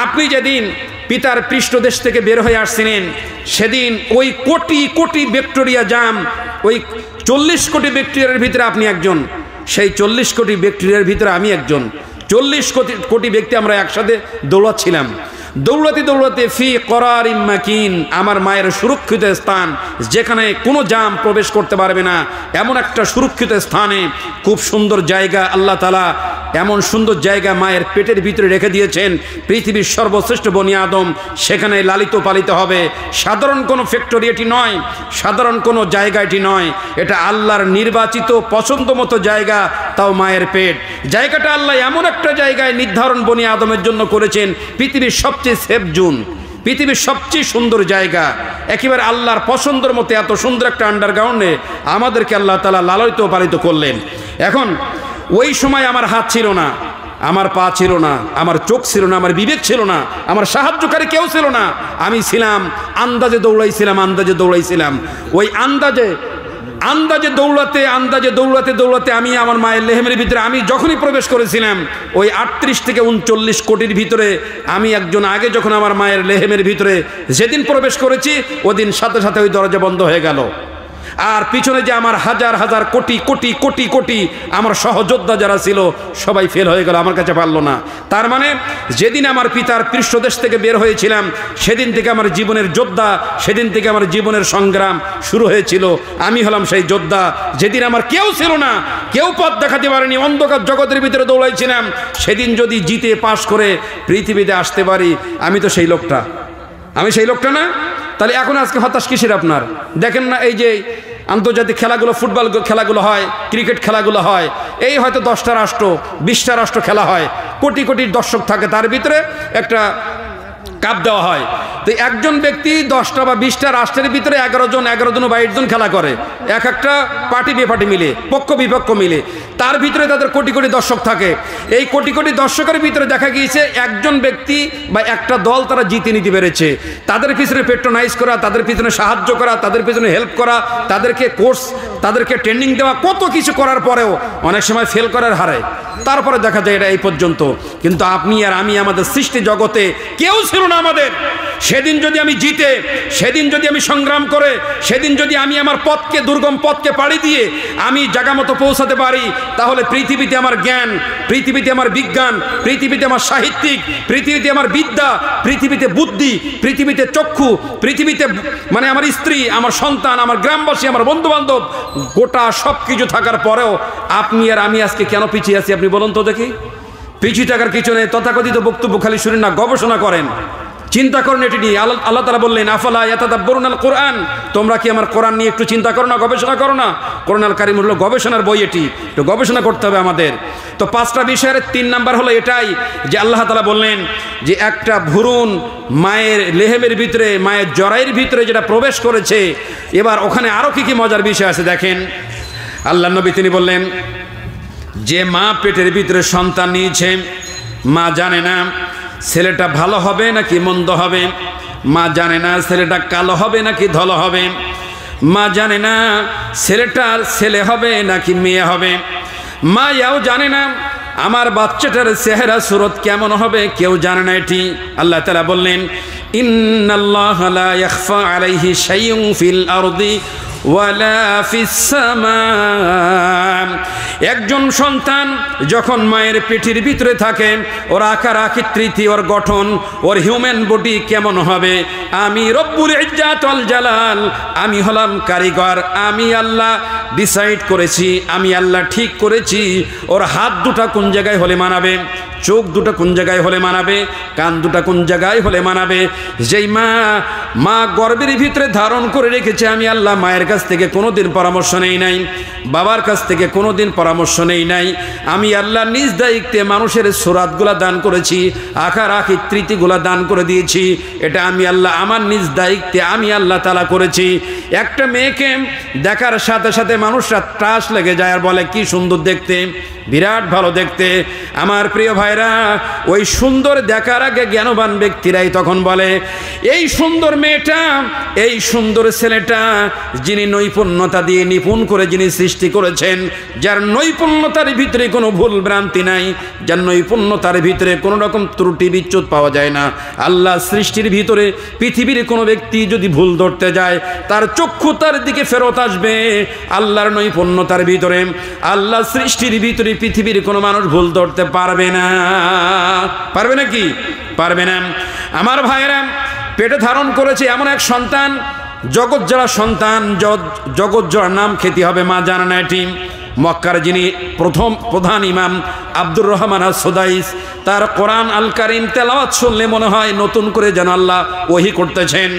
A: আপনি যেদিন পিতার পৃষ্ঠদেশ থেকে বের হয়ে আসছিলেন, সেদিন ওই কোটি কোটি ব্যাকটেরিয়া জাম, ওই 40 কোটি ব্যাকটেরিয়ার ভিতরে আপনি একজন, সেই 40 কোটি ব্যাকটেরিয়ার ভিতরে আমি একজন। 40 কোটি ব্যক্তি আমরা একসাথে দৌড়াচ্ছিলাম। দৌড়াতে দৌড়াতে ফি করারিম মাকিন, আমার মায়ের সুরক্ষিত স্থান, যেখানে কোনো জাম প্রবেশ করতে পারবে না, এমন একটা সুরক্ষিত স্থানে, খুব সুন্দর জায়গা, আল্লাহ তাআলা এমন সুন্দর জায়গা মায়ের পেটের ভিতরে রেখে দিয়েছেন। পৃথিবীর সর্বশ্রেষ্ঠ বনি আদম সেখানে লালিত পালিত হবে। সাধারণ কোনো ফ্যাক্টরি এটি নয়, সাধারণ কোনো জায়গা এটি নয়, এটা আল্লাহর নির্বাচিত পছন্দ মতো জায়গা, তাও মায়ের পেট। জায়গাটা আল্লাহ এমন একটা জায়গায় নির্ধারণ বনি আদমের জন্য করেছেন, পৃথিবীর সবচেয়ে সেফ জোন, পৃথিবীর সবচেয়ে সুন্দর জায়গা, একেবারে আল্লাহর পছন্দের মতো এত সুন্দর একটা আন্ডারগ্রাউন্ডে আমাদেরকে আল্লাহ তাআলা লালিত পালিত করলেন। এখন ওই সময় আমার হাত ছিল না, আমার পা ছিল না, আমার চোখ ছিল না, আমার বিবেক ছিল না, আমার সাহায্যকারী কেউ ছিল না। আমি ছিলাম আন্দাজে দৌড়াইছিলাম। ওই আন্দাজে দৌড়াতে আমি আমার মায়ের লেহেমের ভিতরে, আমি যখনই প্রবেশ করেছিলাম ওই 38 থেকে 39 কোটির ভিতরে আমি একজন। আগে যখন আমার মায়ের লেহেমের ভিতরে যেদিন প্রবেশ করেছি, ওদিন সাথে সাথে ওই দরজা বন্ধ হয়ে গেল। আর পিছনে যে আমার হাজার হাজার কোটি কোটি কোটি কোটি আমার সহযোদ্ধা যারা ছিল, সবাই ফেল হয়ে গেল, আমার কাছে পারলো না। তার মানে যেদিন আমার পিতার পৃষ্ঠদেশ থেকে বের হয়েছিলাম, সেদিন থেকে আমার জীবনের যোদ্ধা, সেদিন থেকে আমার জীবনের সংগ্রাম শুরু হয়েছিল। আমি হলাম সেই যোদ্ধা। যেদিন আমার কেউ ছিল না, কেউ পথ দেখাতে পারেনি, অন্ধকার জগতের ভিতরে দৌড়াইছিলাম, সেদিন যদি জিতে পাশ করে পৃথিবীতে আসতে পারি, আমি সেই লোকটা না? তাহলে এখন আজকে হতাশ কিসের আপনার? দেখেন না, এই যে আন্তর্জাতিক খেলাগুলো, ফুটবল খেলাগুলো হয়, ক্রিকেট খেলাগুলো হয়, এই হয়তো 10টা রাষ্ট্র 20টা রাষ্ট্র খেলা হয়, কোটি কোটি দর্শক থাকে, তার ভিতরে একটা কাপ দেওয়া হয়। তো একজন ব্যক্তি 10টা বা 20টা রাষ্ট্রের ভিতরে 11 জন 22 জন খেলা করে, এক একটা পার্টি বেপার্টি মিলে, পক্ষ বিপক্ষ মিলে, তার ভিতরে তাদের কোটি কোটি দর্শক থাকে। এই কোটি কোটি দর্শকের ভিতরে দেখা গিয়েছে একজন ব্যক্তি বা একটা দল তারা জিতে নিতে পেরেছে। তাদের পিছনে পেট্রোনাইজ করা, তাদের পিছনে সাহায্য করা, তাদের পিছনে হেল্প করা, তাদেরকে কোর্স, তাদেরকে ট্রেনিং দেওয়া, কত কিছু করার পরেও অনেক সময় ফেল করার হারে তারপরে দেখা যায় এটা এই পর্যন্ত। কিন্তু আপনি আর আমি, আমাদের সৃষ্টি জগতে কেউ ছিল না আমাদের। সেদিন যদি আমি জিতে, সেদিন যদি আমি সংগ্রাম করে, সেদিন যদি আমি আমার পথকে, দুর্গম পথকে পাড়ি দিয়ে আমি জায়গা মতো পৌঁছাতে পারি, তাহলে পৃথিবীতে আমার জ্ঞান, পৃথিবীতে আমার বিজ্ঞান, পৃথিবীতে আমার সাহিত্যিক, পৃথিবীতে আমার বিদ্যা, পৃথিবীতে বুদ্ধি, পৃথিবীতে চক্ষু, পৃথিবীতে মানে আমার স্ত্রী, আমার সন্তান, আমার গ্রামবাসী, আমার বন্ধু বান্ধব, গোটা সব কিছু থাকার পরেও আপনি আর আমি আজকে কেন পিছিয়ে আছি? আপনি বলুন তো দেখি। পিছিয়ে থাকার কিছু নেই। তথাকথিত বক্তব্য খালি শুনেন না, গবেষণা করেন, চিন্তা করেন এটি নিয়ে। আল্লাহ তাআলা বললেন, আফালা ইয়াতাদাব্বারুনাল কোরআন, তোমরা কি আমার কোরআন নিয়ে একটু চিন্তা করো না, গবেষণা করো না? কোরআনুল কারীম হলো গবেষণার বই, এটি একটু গবেষণা করতে হবে আমাদের। তো 5টা বিষয়ের 3 নাম্বার হলো এটাই যে আল্লাহ তাআলা বললেন যে একটা ভ্রূণ মায়ের লেহেমের ভিতরে, মায়ের জরায়ুর ভিতরে যেটা প্রবেশ করেছে, এবার ওখানে আরও কি মজার বিষয় আছে দেখেন। আল্লাহর নবী তিনি বললেন যে মা পেটের ভিতরে সন্তান নিয়েছে, মা জানে না ছেলেটা ভালো হবে নাকি মন্দ হবে, মা জানে না ছেলেটা কালো হবে নাকি ধলো হবে, মা জানে না ছেলেটা ছেলে হবে নাকি মেয়ে হবে, মা ইয়াও জানে না আমার বাচ্চাটার চেহারা সুরত কেমন হবে, কেউ জানে না এটি। আল্লাহ তাআলা বললেন, ইন্নাল্লাহা লা ইয়াখফা আলাইহি শাইউন ফিল আরদি ওয়ালা ফিস সামা। একজন সন্তান যখন মায়ের পেটের ভিতরে থাকে, ওর আকার আকৃতি, ওর গঠন, ওর হিউম্যান বডি কেমন হবে, আমি রব্বুল ইজ্জাত ওয়াল জালাল, আমি হলাম কারিগর, আমি আল্লাহ ডিসাইড করেছি, আমি আল্লাহ ঠিক করেছি ওর হাত দুটা কোন জায়গায় হলে মানাবে, চোখ দুটো কোন জায়গায় হলে মানাবে, কান দুটা কোন জায়গায় হলে মানাবে। যেই মা গর্ভের ভিতরে ধারণ করে রেখেছে, আমি আল্লাহ মায়ের কাছ থেকে কোনোদিন পরামর্শ নেই নাই, বাবার কাছ থেকে কোনোদিন পরামর্শ নেই নাই। আমি আল্লাহ নিজ দায়িত্বে মানুষের সুরাতগুলা দান করেছি, আকার আকৃতিগুলা দান করে দিয়েছি। এটা আমি আল্লাহ আমার নিজ দায়িত্বে আমি আল্লাহ তাআলা করেছি। একটা মেয়েকে দেখার সাথে সাথে মানুষরা ত্রাস লেগে যায় আর বলে কি সুন্দর দেখতে, বিরাট ভালো দেখতে। আমার প্রিয় ভাইরা, ওই সুন্দর দেখার আগে জ্ঞানবান ব্যক্তিরাই তখন বলে এই সুন্দর মেয়েটা, এই সুন্দর ছেলেটা যিনি নৈপুণ্যতা দিয়ে নিপুণ করে যিনি সৃষ্টি করেছেন, যার নৈপুণ্যতার ভিতরে কোনো ভুল ভ্রান্তি নাই, যার নৈপুণ্যতার ভিতরে কোনো রকম ত্রুটি বিচ্যুত পাওয়া যায় না। আল্লাহ সৃষ্টির ভিতরে পৃথিবীর কোনো ব্যক্তি যদি ভুল ধরতে যায় তার চক্ষু তার দিকে ফেরত আসবে। আল্লাহর নৈপুণ্যতার ভিতরে, আল্লাহ সৃষ্টির ভিতরে পৃথিবীর কোনো মানুষ ভুল ধরতে পারবে না। পারবে না কি? পারবে না। আমার ভাইয়েরা, পেটে ধারণ করেছে এমন এক সন্তান, জগৎজোড়া সন্তান, জগৎজোড়া নাম খ্যাতি হবে মা জানা এটি। মক্কার যিনি প্রধান ইমাম আব্দুর রহমান আস-সুদাইস, তার কোরআন আল কারীম তেলাওয়াত শুনলে মনে হয় নতুন করে যেন আল্লাহ ওহী করতেছেন।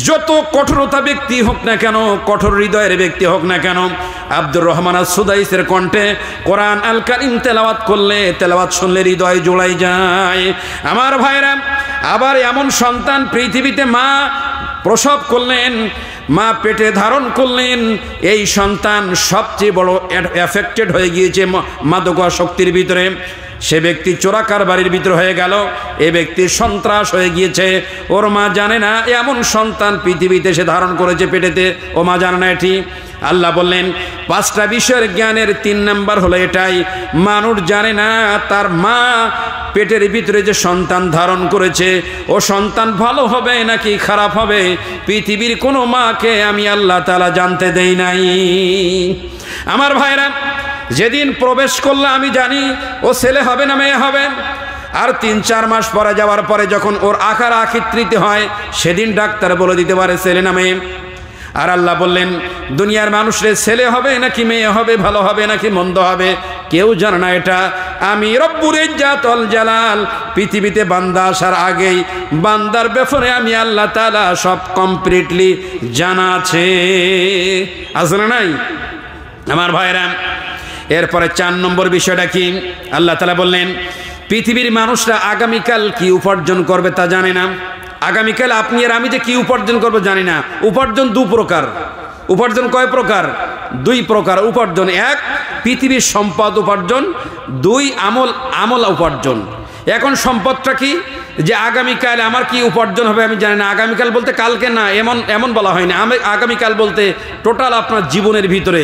A: যত কঠোরতা ব্যক্তি হোক না কেন, কঠোর হৃদয়ের ব্যক্তি হোক না কেন, আব্দুর রহমান আস-সুদাইসের কণ্ঠে কোরআন আল কারীম তেলাওয়াত করলে, তেলাওয়াত শুনলে হৃদয় জোড়াই যায়। আমার ভাইরা, আবার এমন সন্তান পৃথিবীতে মা প্রসব করলেন, মা পেটে ধারণ করলেন, এই সন্তান সবচেয়ে বড় এফেক্টেড হয়ে গিয়েছে মাদকাসক্তির ভিতরে। সে ব্যক্তি চোরাকার বাড়ির ভিতরে হয়ে গেল, এ ব্যক্তি সন্ত্রাস হয়ে গিয়েছে, ওর মা জানে না এমন সন্তান পৃথিবীতে সে ধারণ করেছে পেটেতে, ও মা জানে না এটি। আল্লাহ বললেন 5টা বিষয়ের জ্ঞানের 3 নাম্বার হলো এটাই, মানুষ জানে না তার মা পেটের ভিতরে যে সন্তান ধারণ করেছে ও সন্তান ভালো হবে নাকি খারাপ হবে, পৃথিবীর কোনো মাকে আমি আল্লাহ তাআলা জানতে দেই নাই। আমার ভাইরা, যেদিন প্রবেশ করলে আমি জানি ও ছেলে হবে না মেয়ে হবে, আর 3-4 মাস পরে যাওয়ার পরে যখন ওর আকার আকৃতি হয়, সেদিন ডাক্তার বলে দিতে পারে ছেলে না মেয়ে। আর আল্লাহ বললেন দুনিয়ার মানুষের ছেলে হবে নাকি মেয়ে হবে, ভালো হবে নাকি মন্দ হবে, কেউ জানে না এটা। আমি রব্বুল ইজ্জাত ওয়াল জালাল পৃথিবীতে বান্দা আসার আগেই বান্দার ব্যাপারে আমি আল্লাহ তাআলা সব কমপ্লিটলি জানা আছে। আসলে নাই আমার ভাইরা? এরপরে 4 নম্বর বিষয়টা কি? আল্লাহ তাআলা বললেন পৃথিবীর মানুষরা আগামীকাল কি উপার্জন করবে তা জানে না। আগামীকাল আপনি আর আমি যে কি উপার্জন করবো জানি না। উপার্জন 2 প্রকার। উপার্জন কয় প্রকার? 2 প্রকার উপার্জন। 1 পৃথিবীর সম্পদ উপার্জন, 2 আমল উপার্জন। এখন সম্পদটা কি? যে আগামীকাল আমার কি উপার্জন হবে আমি জানি না। আগামীকাল বলতে কালকে না, এমন বলা হয় না। আগামীকাল বলতে টোটাল আপনার জীবনের ভিতরে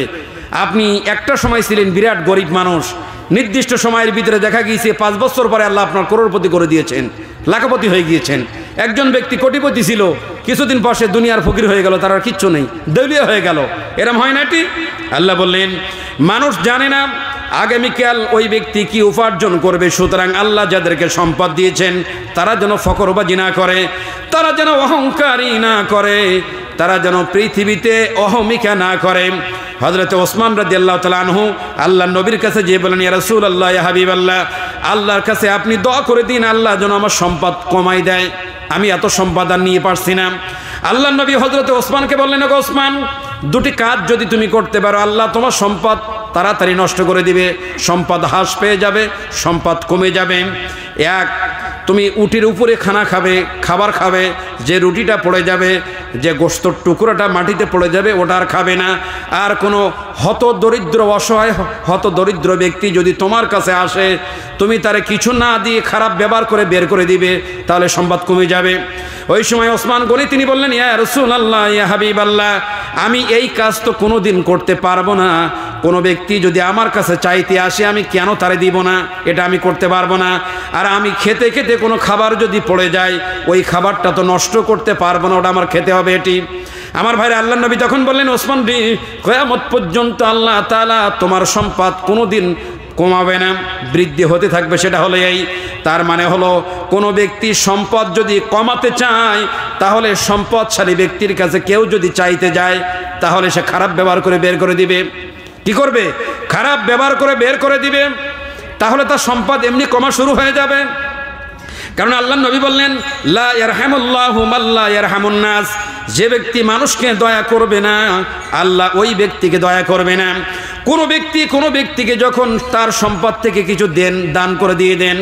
A: আপনি একটা সময় ছিলেন বিরাট গরিব মানুষ, নির্দিষ্ট সময়ের ভিতরে দেখা গিয়েছে 5 বছর পরে আল্লাহ আপনার করোড়পতি করে দিয়েছেন, লাখপতি হয়ে গিয়েছেন। একজন ব্যক্তি কোটিপতি ছিল, কিছুদিন পর সে দুনিয়ার ফকির হয়ে গেল, তার আর কিচ্ছু নেই, দেউলিয়া হয়ে গেল। এরম হয় না এটি? আল্লাহ বললেন মানুষ জানে না আগামীকাল ওই ব্যক্তি কি উপার্জন করবে। সুতরাং আল্লাহ যাদেরকে সম্পদ দিয়েছেন তারা যেন ফকরবাজি না করে, তারা যেন অহংকারী না করে, তারা যেন পৃথিবীতে অহমিকা না করে। হযরত ওসমান রাদিয়াল্লাহু তাআলা আনহু আল্লাহ নবীর কাছে যে বলেন, ইয়া রাসূলুল্লাহ, ইয়া হাবিবাল্লাহ, আল্লাহর কাছে আপনি দোয়া করে দিন আল্লাহ যেন আমার সম্পদ কমাই দেয়, আমি এত সম্পদ আর নিয়ে পারছি না। আল্লাহ নবী হযরত ওসমানকে বললেন, ওগো ওসমান, 2টি কাজ যদি তুমি করতে পারো আল্লাহ তোমার সম্পদ তাড়াতাড়ি নষ্ট করে দিবে, সম্পদ হ্রাস পেয়ে যাবে, সম্পদ কমে যাবে। 1, তুমি উটির উপরে খাবার খাবে, যে রুটিটা পড়ে যাবে, যে গোশতের টুকরোটা মাটিতে পড়ে যাবে ওটা আর খাবে না। আর কোনো হতদরিদ্র অসহায় হতদরিদ্র ব্যক্তি যদি তোমার কাছে আসে, তুমি তারে কিছু না দিয়ে খারাপ ব্যবহার করে বের করে দিবে, তাহলে সম্পদ কমে যাবে। ওই সময় ওসমান গনি তিনি বললেন, ইয়া রাসূলুল্লাহ, ইয়া হাবিবাল্লাহ, আমি এই কাজ তো কোনোদিন করতে পারবো না। কোনো ব্যক্তি যদি আমার কাছে চাইতে আসে আমি কেন তারে দিব না, এটা আমি করতে পারবো না। আর আমি খেতে খেতে কোনো খাবার যদি পড়ে যায় ওই খাবারটা তো নষ্ট করতে পারবো না, ওটা আমার খেতে হবে এটি। আমার ভাইরা, আল্লাহ নবী তখন বললেন, ওসমান রে, কিয়ামত পর্যন্ত আল্লাহ তাআলা তোমার সম্পদ কোনোদিন কমাবে না, বৃদ্ধি হতে থাকবে। সেটা হলো এই, তার মানে হলো কোনো ব্যক্তি সম্পদ যদি কমাতে চায় তাহলে সম্পদশালী ব্যক্তির কাছে কেউ যদি চাইতে যায় তাহলে সে খারাপ ব্যবহার করে বের করে দিবে। কি করবে? খারাপ ব্যবহার করে বের করে দিবে, তাহলে তার সম্পদ এমনি কমা শুরু হয়ে যাবে। কারণ আল্লাহ নবী বললেন, লা ইয়ারহামুল্লাহু মান লা ইয়ারহামুন নাস, যে ব্যক্তি মানুষকে দয়া করবে না আল্লাহ ওই ব্যক্তিকে দয়া করবে না। কোনো ব্যক্তিকে যখন তার সম্পদ থেকে কিছু দান করে দিয়ে দেন,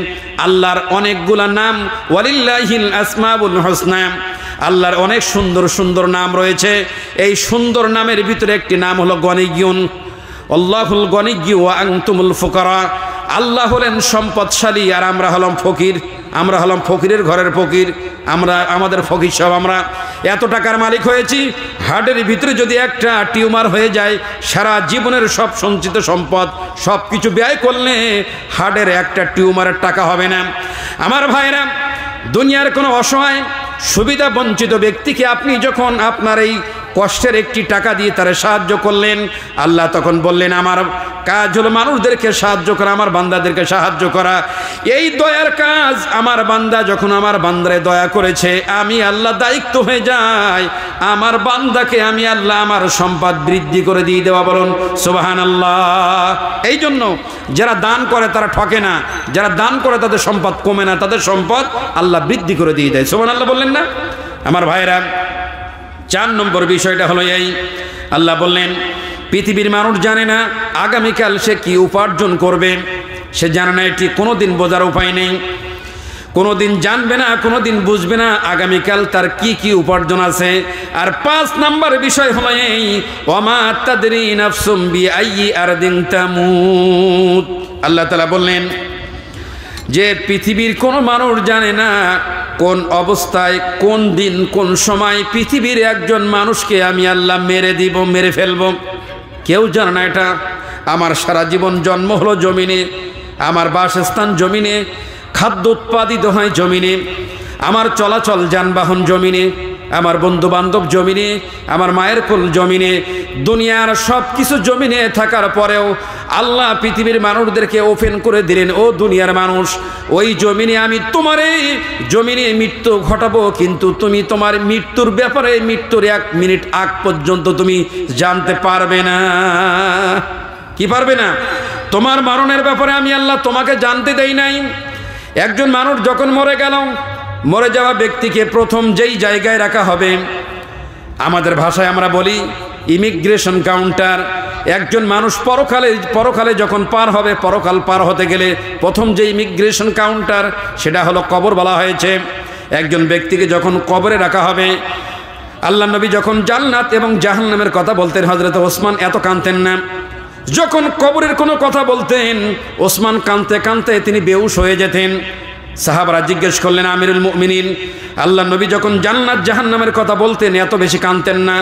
A: আল্লাহর অনেকগুলা নাম, ওয়ালিল্লাহিল আসমাউল হুসনা, আল্লাহর অনেক সুন্দর সুন্দর নাম রয়েছে। এই সুন্দর নামের ভিতরে একটি নাম হলো গনিয়ুন। আল্লাহুল গনিয়্যু ওয়া আনতুমুল ফুকারা। আল্লাহ হলেন সম্পদশালী আর আমরা হলাম ফকির। আমরা হলাম ফকিরের ঘরের ফকির। আমাদের ফকির সব আমরা এত টাকার মালিক হয়েছি, হার্টের ভিতরে যদি একটা টিউমার হয়ে যায়, সারা জীবনের সব সঞ্চিত সম্পদ সব কিছু ব্যয় করলে হার্টের একটা টিউমারের টাকা হবে না। আমার ভাইরা, দুনিয়ার কোনো অসহায় সুবিধা বঞ্চিত ব্যক্তিকে আপনি যখন আপনার এই কষ্টের একটি টাকা দিয়ে তারা সাহায্য করলেন, আল্লাহ তখন বললেন আমার কাজ হলো মানুষদেরকে সাহায্য করা, আমার বান্দাদেরকে সাহায্য করা। এই দয়ার কাজ আমার বান্দা যখন আমার বান্দারে দয়া করেছে, আমি আল্লাহ দায়িত্ব হয়ে যাই আমার বান্দাকে আমি আল্লাহ আমার সম্পদ বৃদ্ধি করে দিয়ে দেওয়া। বলুন সুবহানাল্লাহ। এই জন্য যারা দান করে তারা ঠকে না, যারা দান করে তাদের সম্পদ কমে না, তাদের সম্পদ আল্লাহ বৃদ্ধি করে দিয়ে দেয়। সুবহানাল্লাহ বললেন না আমার ভাইরা? 4 নম্বর বিষয়টা হলো এই, আল্লাহ বললেন পৃথিবীর মানুষ জানে না আগামীকাল সে কি উপার্জন করবে, সে জানে না, এটি কোনোদিন বোঝার উপায় নেই, কোনোদিন জানবে না, কোনোদিন বুঝবে না আগামীকাল তার কি কি উপার্জন আছে। আর 5 নম্বর বিষয় হলো এই, ওয়ামা তাদরি নাফসুম বিআইয়ি আরদিন তামুত। আল্লাহ তাআলা বললেন যে পৃথিবীর কোনো মানুষ জানে না কোন অবস্থায়, কোন দিন, কোন সময় পৃথিবীর একজন মানুষকে আমি আল্লাহ মেরে দিব, মেরে ফেলব। কেউ জানে না এটা। আমার সারা জীবন জন্ম হলো জমিনে, আমার বাসস্থান জমিনে, খাদ্য উৎপাদিত হয় জমিনে, আমার চলাচল যানবাহন জমিনে, আমার বন্ধু বান্ধব জমিনে, আমার মায়ের কোল জমিনে, দুনিয়ার সব কিছু জমিনে থাকার পরেও আল্লাহ পৃথিবীর মানুষদেরকে ওপেন করে দিলেন, ও দুনিয়ার মানুষ, ওই জমিনে আমি তোমার এই জমিনে মৃত্যু ঘটাবো, কিন্তু তুমি তোমার মৃত্যুর ব্যাপারে মৃত্যুর 1 মিনিট আগ পর্যন্ত তুমি জানতে পারবে না। কি পারবে না? তোমার মরণের ব্যাপারে আমি আল্লাহ তোমাকে জানতে দেই নাই। একজন মানুষ যখন মরে গেল, মরে যাওয়া ব্যক্তিকে প্রথম যেই জায়গায় রাখা হবে, আমাদের ভাষায় আমরা বলি ইমিগ্রেশন কাউন্টার। একজন মানুষ পরকালে যখন পার হবে, পরকাল পার হতে গেলে প্রথম যে ইমিগ্রেশন কাউন্টার সেটা হলো কবর বলা হয়েছে। একজন ব্যক্তিকে যখন কবরে রাখা হবে, আল্লাহ নবী যখন জান্নাত এবং জাহান্নামের কথা বলতেন, হযরত ওসমান এত কাঁদতেন না। যখন কবরের কোনো কথা বলতেন, ওসমান কাঁদতে কাঁদতে তিনি বেহুশ হয়ে যেতেন। সাহাবারা জিজ্ঞেস করলেন, আমিরুল মুমিনিন, আল্লাহ নবী যখন জান্নাত জাহান্নামের কথা বলতেন এত বেশি কাঁদতেন না,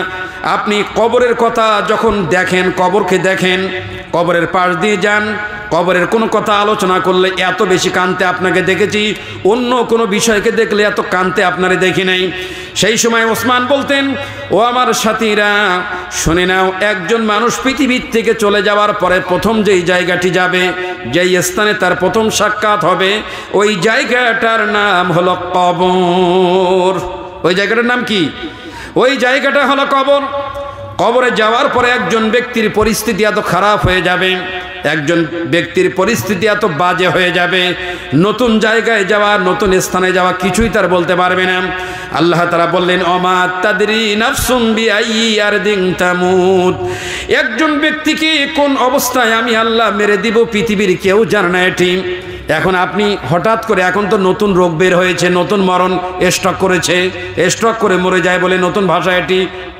A: আপনি কবরের কথা যখন দেখেন, কবরকে দেখেন, কবরের পাশ দিয়ে যান, কবরের কোনো কথা আলোচনা করলে এত বেশি কাঁদতে আপনাকে দেখেছি, অন্য কোনো বিষয়কে দেখলে এত কাঁদতে আপনারে দেখি নাই। সেই সময় ওসমান বলতেন, ও আমার সাথীরা শুনে নাও, একজন মানুষ পৃথিবীর থেকে চলে যাওয়ার পরে প্রথম যেই জায়গাটি যাবে, যেই স্থানে তার প্রথম সাক্ষাৎ হবে, ওই জায়গাটার নাম হলো কবর। ওই জায়গাটার নাম কি? ওই জায়গাটা হলো কবর। কবরে যাওয়ার পরে একজন ব্যক্তির পরিস্থিতি এত খারাপ হয়ে যাবে, একজন ব্যক্তির পরিস্থিতি এত বাজে হয়ে যাবে, নতুন জায়গায় যাওয়া, নতুন স্থানে যাওয়া কিছুই তার বলতে পারবে না। আল্লাহ তাআলা বললেন, ওমা তাদরি নাফসুম বিআইয়ি আরদিন তামুত। একজন ব্যক্তিকে কোন অবস্থায় আমি আল্লাহ মেরে দিব পৃথিবীর কেউ জানে না এটি। এখন আপনি হঠাৎ করে, এখন তো নতুন রোগ বের হয়েছে, নতুন মরণ, স্ট্রোক করেছে, স্ট্রোক করে মরে যায় বলে নতুন ভাষা, এটি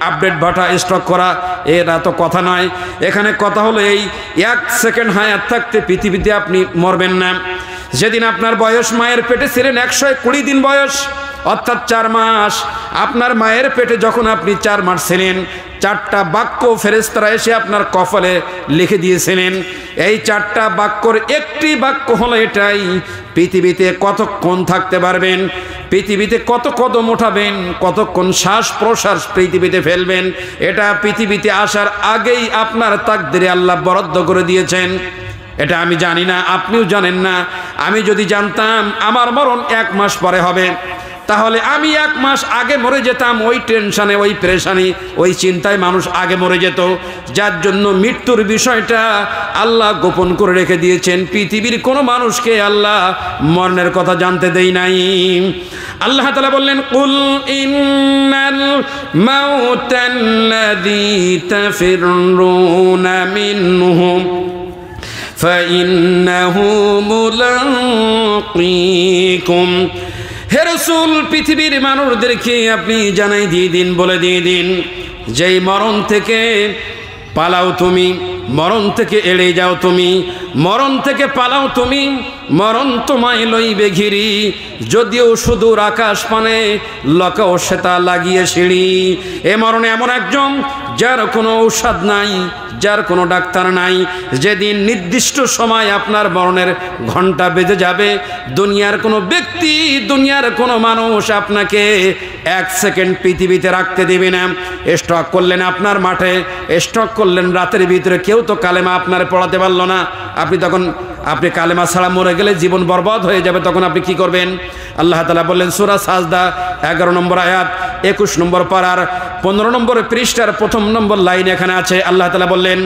A: আপডেট ভাষা। স্ট্রোক করা এরা তো কথা নয়, এখানে কথা হলো এই 1 সেকেন্ড হায়াত থাকতে পৃথিবীতে আপনি মরবেন না। যেদিন আপনার বয়স, মায়ের পেটে ছিলেন 120 দিন বয়স, অর্থাৎ 4 মাস। আপনার মায়ের পেটে যখন আপনি 4 মাস ছিলেন, 4টা বাক্য ফেরেশতারা এসে আপনার কপালে লিখে দিয়েছিলেন। এই 4টা বাক্যর একটি বাক্য হলো এটাই, পৃথিবীতে কতক্ষণ থাকতে পারবেন, পৃথিবীতে কত কদম উঠাবেন, কতক্ষণ শ্বাস প্রশ্বাস পৃথিবীতে ফেলবেন, এটা পৃথিবীতে আসার আগেই আপনার তাকদীরে আল্লাহ বরাদ্দ করে দিয়েছেন। এটা আমি জানি না, আপনিও জানেন না। আমি যদি জানতাম আমার মরণ 1 মাস পরে হবে, তাহলে আমি 1 মাস আগে মরে যেতাম। ওই টেনশনে, ওই পেরেশানি, ওই চিন্তায় মানুষ আগে মরে যেত, যার জন্য মৃত্যুর বিষয়টা আল্লাহ গোপন করে রেখে দিয়েছেন। পৃথিবীর কোনো মানুষকে আল্লাহ মরণের কথা জানতে দেই নাই। আল্লাহ তাআলা বললেন, কুল ইন্নাল মাউতাল্লাযী তাফিরুনা মিনহু ফাইন্নাহু মুলাকীকুম। হে রাসূল, পৃথিবীর মানুষদেরকে আপনি জানাই দিয়ে দিন, বলে দিয়ে দিন, যেই মরণ থেকে পালাও তুমি, মরণ থেকে এড়ে যাও তুমি, মরণ থেকে পালাও তুমি, মরণ তোমায় লইবে ঘিরি, যদিও সুদূর আকাশ পানে লকাও সেতা লাগিয়ে সিঁড়ি। এ মরণে এমন একজন যার কোনো ঔষধ নাই, যার কোনো ডাক্তার নাই। যেদিন নির্দিষ্ট সময় আপনার মরণের ঘন্টা বেজে যাবে, দুনিয়ার কোনো ব্যক্তি, দুনিয়ার কোনো মানুষ আপনাকে 1 সেকেন্ড পৃথিবীতে রাখতে দেবে না। স্টক করলেন আপনার মাঠে, স্টক করলেন রাতের ভিতরে, কেউ তো কালেমা আপনার পড়াতে পারলো না। আপনি কালেমা ছাড়া মরে গেলে জীবন বরবাদ হয়ে যাবে, তখন আপনি কি করবেন? আল্লাহ তাআলা বললেন সূরা সাজদা 11 নম্বর আয়াত 21 নম্বর পারার 15 নম্বর পৃষ্ঠার 1 নম্বর লাইন এখানে আছে। আল্লাহ তাআলা বললেন,